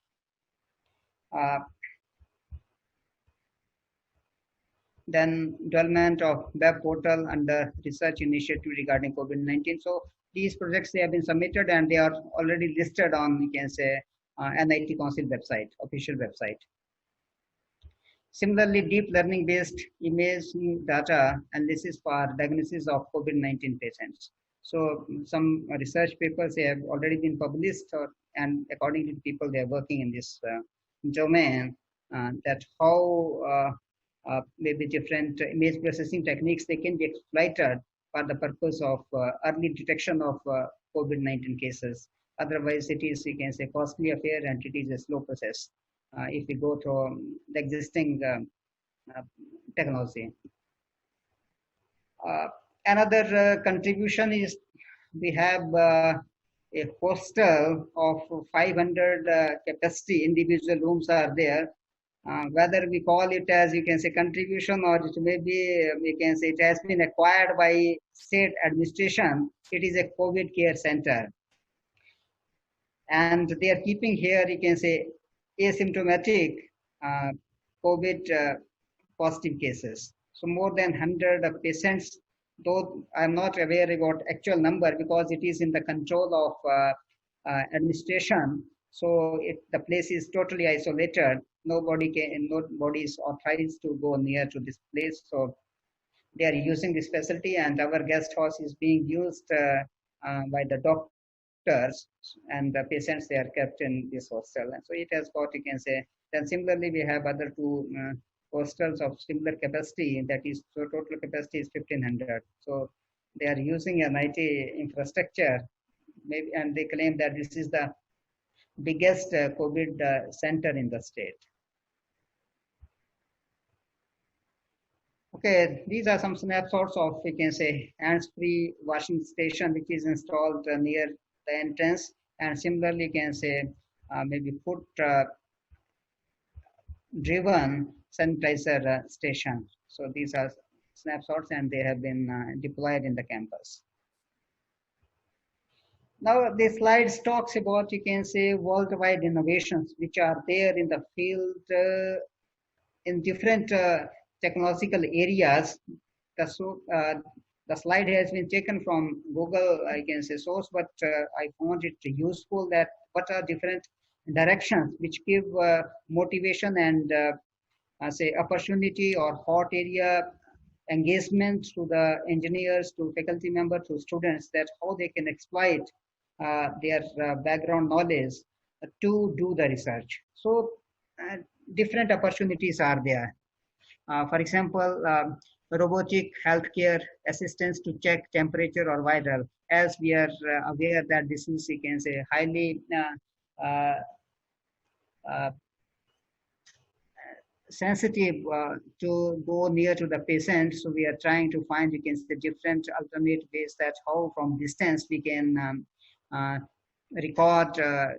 Speaker 6: Then development of web portal under research initiative regarding COVID-19. So these projects, they have been submitted and they are already listed on, you can say, NIT Council website, official website. Similarly, deep learning based image data analysis for diagnosis of COVID-19 patients. So some research papers, they have already been published, and according to people, they are working in this domain, that how maybe different image processing techniques, they can be exploited for the purpose of early detection of COVID-19 cases. Otherwise, it is, you can say, costly affair, and it is a slow process if we go through the existing technology. Another contribution is we have a hostel of 500 capacity individual rooms are there. Whether we call it as, you can say, contribution, or it may be, we can say, it has been acquired by state administration. It is a COVID care center. And they are keeping here, you can say, asymptomatic COVID positive cases. So more than 100 patients, though I'm not aware about actual number because it is in the control of administration. So the place is totally isolated. Nobody is authorized to go near to this place. So they are using this facility, and our guest house is being used by the doctors, and the patients, they are kept in this hostel. And so it has got, you can say, then similarly we have other two hostels of similar capacity, that is, so total capacity is 1500. So they are using an IT infrastructure, maybe, and they claim that this is the biggest COVID center in the state. Okay, these are some snapshots of, we can say, hands-free washing station which is installed near the entrance, and similarly, you can say, maybe foot driven sanitizer station. So these are snapshots, and they have been deployed in the campus. Now the slides talks about, you can say, worldwide innovations which are there in the field in different technological areas. The slide has been taken from Google, I can say, source, but I found it useful that what are different directions which give motivation and say opportunity or hot area engagement to the engineers, to faculty members, to students, that how they can exploit their background knowledge to do the research. So different opportunities are there. For example, robotic healthcare assistance to check temperature or vital. As we are aware that this is, you can say, highly sensitive to go near to the patient. So we are trying to find, you can say, different alternate ways that how from distance we can record,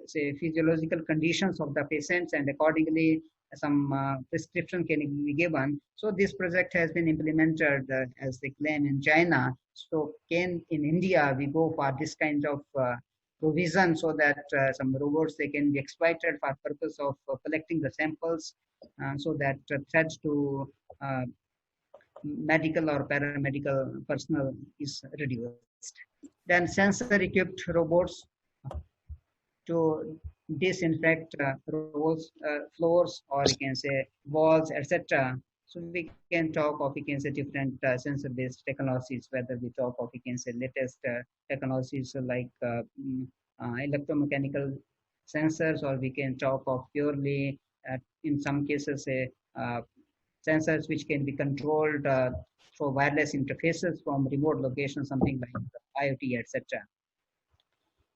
Speaker 6: say, physiological conditions of the patients, and accordingly some prescription can be given. So this project has been implemented as they claim in China. So in India we go for this kind of provision, so that some robots, they can be exploited for purpose of collecting the samples, so that threat to medical or paramedical personnel is reduced. Then sensor equipped robots to disinfect floors, or you can say walls, etc. So we can talk of, you can say, different sensor based technologies, whether we talk of, you can say, latest technologies like electromechanical sensors, or we can talk of purely in some cases sensors which can be controlled for wireless interfaces from remote locations, something like IoT, etc.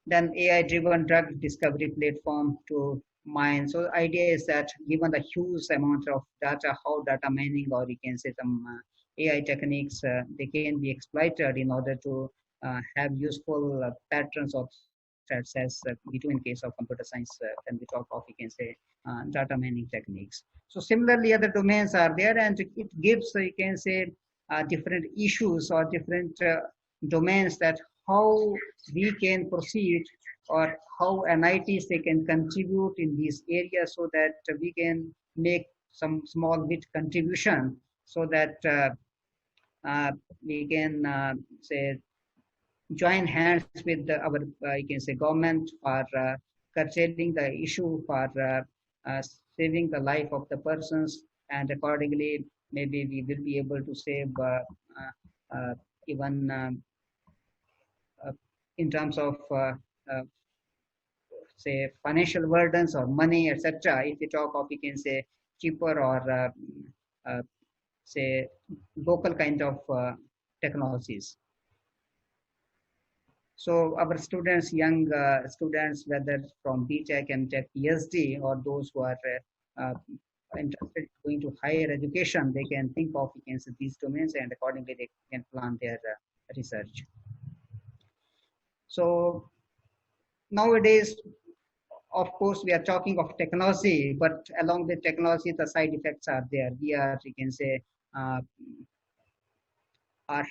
Speaker 6: Then AI-driven drug discovery platform to mine. So the idea is that given the huge amount of data, how data mining, or you can say some AI techniques, they can be exploited in order to have useful patterns of threats, as we do in case of computer science, when we talk of, you can say, data mining techniques. So similarly, other domains are there, and it gives, you can say, different issues or different domains, that how we can proceed, or how NITs, they can contribute in these areas, so that we can make some small bit contribution, so that we can say join hands with our you can say government for curtailing the issue, for saving the life of the persons, and accordingly maybe we will be able to save even in terms of say financial burdens or money, etc. If we talk of, you can say, cheaper or say local kind of technologies. So our students, young students, whether from BTech, MTech, PhD, or those who are interested in going to higher education, they can think of, you can say, these domains, and accordingly they can plan their research. So nowadays, of course, we are talking of technology, but along with technology, the side effects are there. We are, you can say, are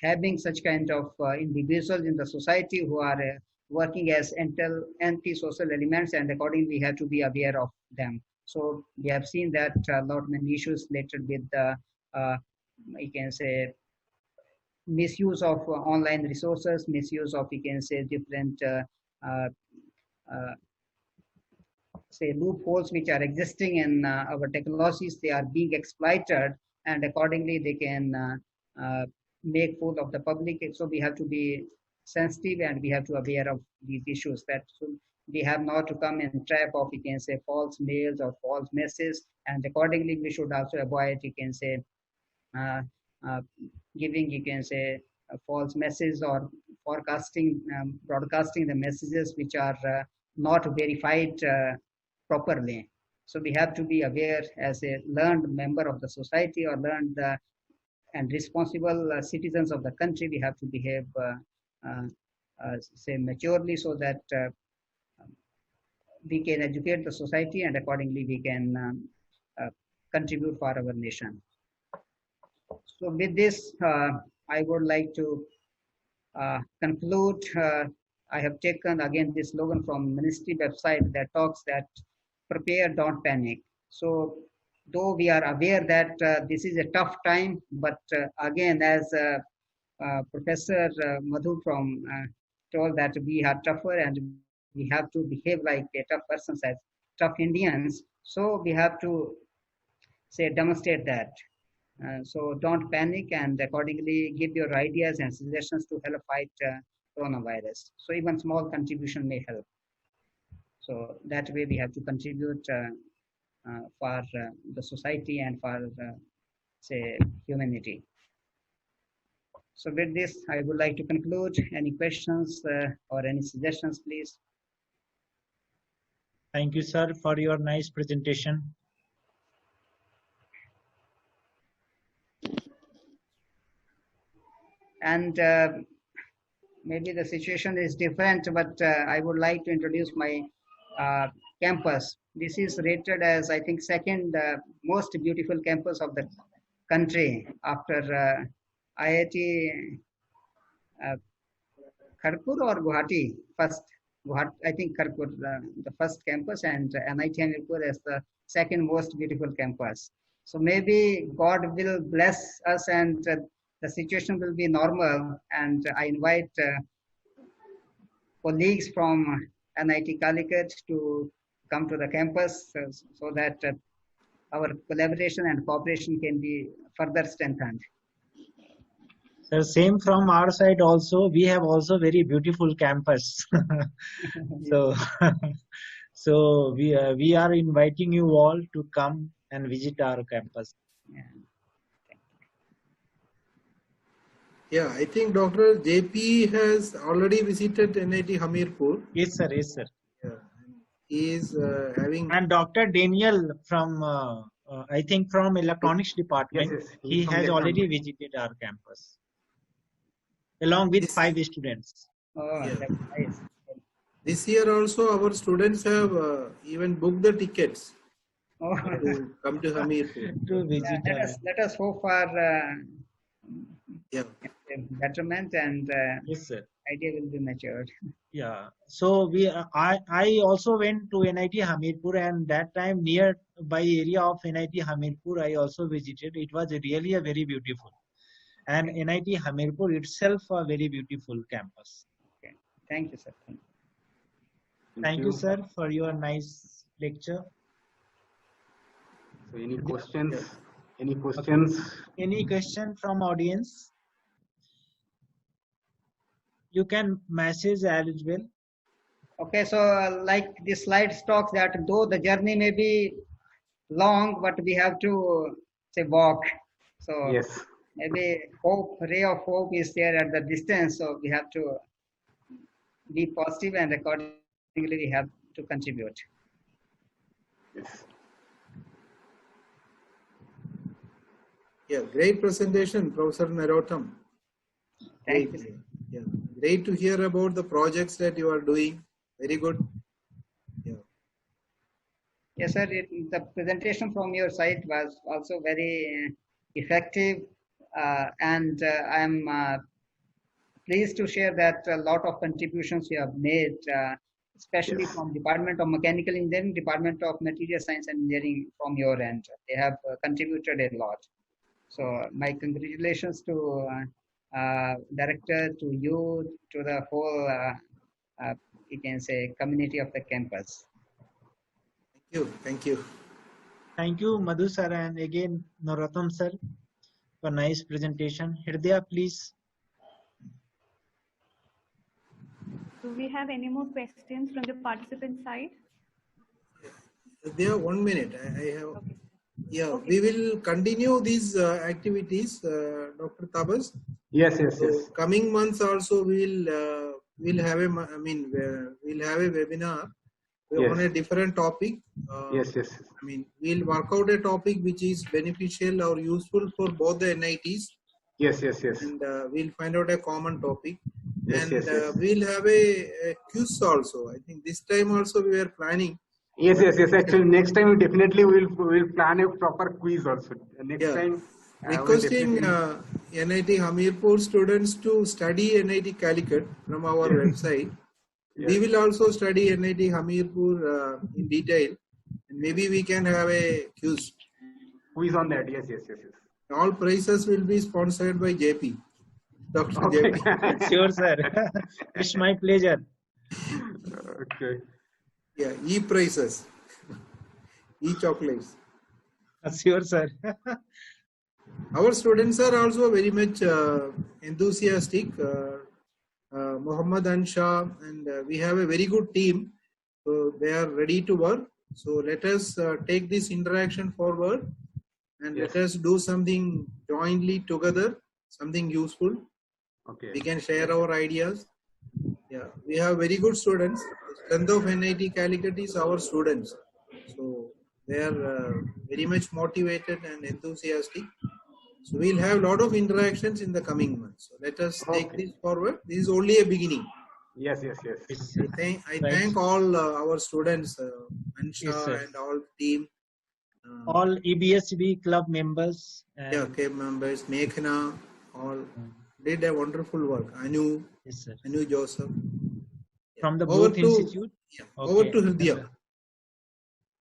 Speaker 6: having such kind of individuals in the society who are working as anti-social elements, and accordingly we have to be aware of them. So we have seen that a lot many issues related with the you can say misuse of online resources, misuse of, you can say, different uh, uh, say loopholes which are existing in our technologies. They are being exploited, and accordingly they can make fool of the public. So we have to be sensitive, and we have to be aware of these issues, that we have not to come in trap of, you can say, false mails or false messages, and accordingly we should also avoid, you can say, uh, uh, giving, you can say, a false message or broadcasting the messages which are not verified properly. So we have to be aware as a learned member of the society, or learned and responsible citizens of the country. We have to behave say maturely, so that we can educate the society, and accordingly we can contribute for our nation. So with this, I would like to conclude. I have taken again this slogan from ministry website that talks that prepare, don't panic. So though we are aware that this is a tough time, but again, as Professor Madhu from told, that we are tougher and we have to behave like a tough persons, as tough Indians. So we have to say demonstrate that. So don't panic, and accordingly give your ideas and suggestions to help fight coronavirus. So even small contribution may help. So that way we have to contribute for the society and for say humanity. So with this, I would like to conclude. Any questions or any suggestions, please?
Speaker 2: Thank you, sir, for your nice presentation.
Speaker 6: And maybe the situation is different, but I would like to introduce my campus. This is rated as, I think, second most beautiful campus of the country after IIT Kharagpur or Guwahati. First, Guwahati, I think Kharagpur, the first campus, and NIT Hamirpur as the second most beautiful campus. So maybe God will bless us, and the situation will be normal. And I invite colleagues from NIT Calicut to come to the campus so that our collaboration and cooperation can be further strengthened.
Speaker 2: So same from our side also. We have also very beautiful campus. So, so we are inviting you all to come and visit our campus.
Speaker 6: Yeah.
Speaker 3: Yeah, I think Dr. JP has already visited NIT Hamirpur.
Speaker 2: Yes, sir. Yes, sir.
Speaker 3: Yeah. He is having.
Speaker 2: And Dr. Daniel from, I think from electronics department,
Speaker 7: Yes, yes.
Speaker 2: he has already visited our campus, along with 5 students.
Speaker 6: Oh,
Speaker 3: Yeah.
Speaker 6: that's nice.
Speaker 3: This year also our students have even booked the tickets
Speaker 6: Oh,
Speaker 3: to come to Hamirpur.
Speaker 2: To visit.
Speaker 6: let us hope for
Speaker 3: Yeah.
Speaker 6: betterment, and
Speaker 2: Yes, sir.
Speaker 6: idea will be matured.
Speaker 2: Yeah. So I also went to NIT Hamirpur, and that time nearby area of NIT Hamirpur I also visited. It was really a very beautiful, and NIT Hamirpur itself a very beautiful campus.
Speaker 6: Okay. Thank you, sir. Thank you.
Speaker 2: Thank you, sir, for your nice lecture.
Speaker 7: So any questions? Any questions?
Speaker 2: Any question from audience? You can message as well.
Speaker 6: Okay, so like this slide talks that though the journey may be long, but we have to say walk. So
Speaker 7: Yes.
Speaker 6: maybe ray of hope is there at the distance. So we have to be positive, and accordingly we have to contribute.
Speaker 7: Yes.
Speaker 3: Yeah, great presentation, Professor Narottam.
Speaker 6: Thank
Speaker 3: Great.
Speaker 6: you.
Speaker 3: Yeah. Great to hear about the projects that you are doing. Very good. Yeah.
Speaker 6: Yes, sir. The presentation from your side was also very effective, and I'm pleased to share that a lot of contributions you have made, especially
Speaker 7: Yes.
Speaker 6: from Department of Mechanical Engineering, Department of Material Science and Engineering from your end. They have contributed a lot. So my congratulations to director, to you, to the whole, you can say, community of the campus.
Speaker 3: Thank you. Thank you.
Speaker 2: Thank you, Madhu sir, and again Narottam sir for nice presentation. Hridaya, please.
Speaker 1: Do we have any more questions from the participant side?
Speaker 3: There, 1 minute. I have.
Speaker 1: Okay.
Speaker 3: Yeah,
Speaker 1: Okay.
Speaker 3: we will continue these activities, Dr. Tabas.
Speaker 7: Yes, yes,
Speaker 3: So
Speaker 7: yes.
Speaker 3: coming months also we'll have a we'll have a webinar on a
Speaker 7: Yes.
Speaker 3: different topic.
Speaker 7: Yes, yes.
Speaker 3: We'll work out a topic which is beneficial or useful for both the NITs,
Speaker 7: Yes, yes, yes.
Speaker 3: and we'll find out a common topic.
Speaker 7: Yes,
Speaker 3: And
Speaker 7: yes, yes.
Speaker 3: we'll have a quiz also. I think this time also we are planning.
Speaker 7: Yes, yes, yes. Actually, next time we definitely will plan a proper quiz also. Next
Speaker 3: Yeah.
Speaker 7: time,
Speaker 3: Requesting
Speaker 7: definitely...
Speaker 3: NIT Hamirpur students to study NIT Calicut from our website.
Speaker 7: Yes.
Speaker 3: We will also study NIT Hamirpur in detail, and maybe we can have a quiz.
Speaker 7: Quiz on that. Yes, yes, yes, yes.
Speaker 3: All prizes will be sponsored by JP, Dr.
Speaker 7: Okay.
Speaker 3: JP.
Speaker 2: Sure, sir. It's my pleasure.
Speaker 7: Okay.
Speaker 3: Yeah, e-prizes, e-chocolates.
Speaker 2: Sure, sir.
Speaker 3: Our students are also very much enthusiastic. Muhammad Ansha, and we have a very good team. So they are ready to work. So let us take this interaction forward, and
Speaker 7: Yes.
Speaker 3: let us do something jointly together, something useful.
Speaker 7: Okay.
Speaker 3: We can share our ideas. Yeah, we have very good students. The strength of NIT Calicut is our students. So they are very much motivated and enthusiastic. So we'll have a lot of interactions in the coming months. So let us take
Speaker 7: Okay.
Speaker 3: this forward. This is only a beginning.
Speaker 7: Yes, yes, yes.
Speaker 2: It's,
Speaker 3: I
Speaker 2: right.
Speaker 3: thank all our students, Ansha
Speaker 2: Yes, sir.
Speaker 3: and all team.
Speaker 2: All EBSB club members. And
Speaker 3: Yeah, okay, members, Meghna, all did a wonderful work. Anu,
Speaker 2: yes, sir.
Speaker 3: Anu Joseph.
Speaker 2: From the
Speaker 3: Over
Speaker 2: Booth
Speaker 3: to-
Speaker 2: Institute.
Speaker 3: Yeah,
Speaker 2: Okay.
Speaker 3: over to Hridaya.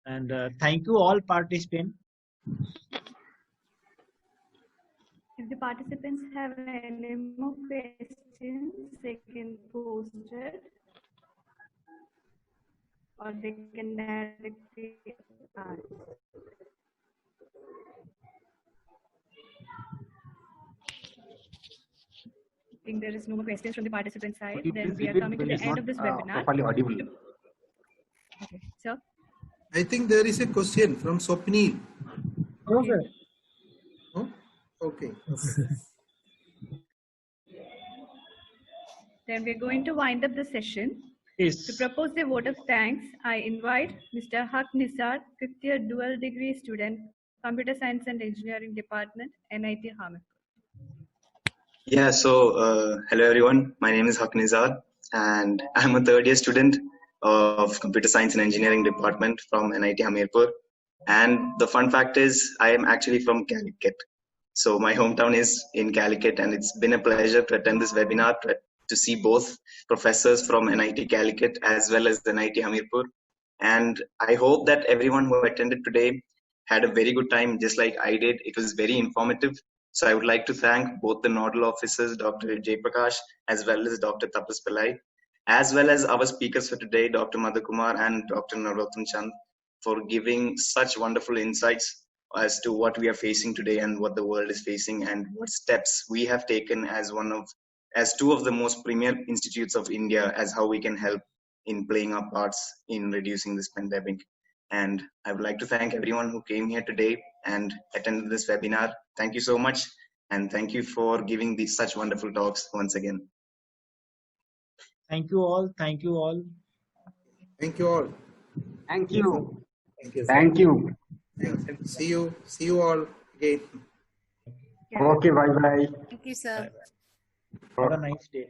Speaker 2: And thank you all participants.
Speaker 1: If the participants have any more questions, they can post it, or they can directly ask. I think there is no more questions from the participant side.
Speaker 7: Could you
Speaker 1: Then
Speaker 7: please
Speaker 1: we are
Speaker 7: repeat
Speaker 1: coming to
Speaker 7: when
Speaker 1: the
Speaker 7: it's
Speaker 1: end
Speaker 7: not
Speaker 1: of this webinar.
Speaker 7: properly audible?
Speaker 1: Okay, sir.
Speaker 3: I think there is a question from Swapnil.
Speaker 2: No, sir.
Speaker 3: No? Okay.
Speaker 1: Then we're going to wind up the session. To
Speaker 2: Yes.
Speaker 1: propose the vote of thanks, I invite Mr. Haq Nisar, fifth year dual degree student, Computer Science and Engineering Department, NIT Hamirpur.
Speaker 4: Yeah, so hello everyone. My name is Haq Nizar, and I'm a third year student of Computer Science and Engineering Department from NIT Hamirpur. And the fun fact is, I am actually from Calicut. So my hometown is in Calicut, and it's been a pleasure to attend this webinar to see both professors from NIT Calicut as well as NIT Hamirpur. And I hope that everyone who attended today had a very good time, just like I did. It was very informative. So I would like to thank both the nodal officers, Dr. Jay Prakash, as well as Dr. Tapas Pillai, as well as our speakers for today, Dr. Madhu Kumar and Dr. Narottam Chand, for giving such wonderful insights as to what we are facing today and what the world is facing, and what steps we have taken as two of the most premier institutes of India, as how we can help in playing our parts in reducing this pandemic. And I would like to thank everyone who came here today and attended this webinar. Thank you so much, and thank you for giving these such wonderful talks once again.
Speaker 2: Thank you all. Thank you all.
Speaker 3: Thank you all.
Speaker 7: Thank you.
Speaker 3: Thank you.
Speaker 7: Thank you.
Speaker 3: Yeah. See you all again.
Speaker 7: Okay, bye bye.
Speaker 8: Thank you, sir.
Speaker 2: Have a nice day.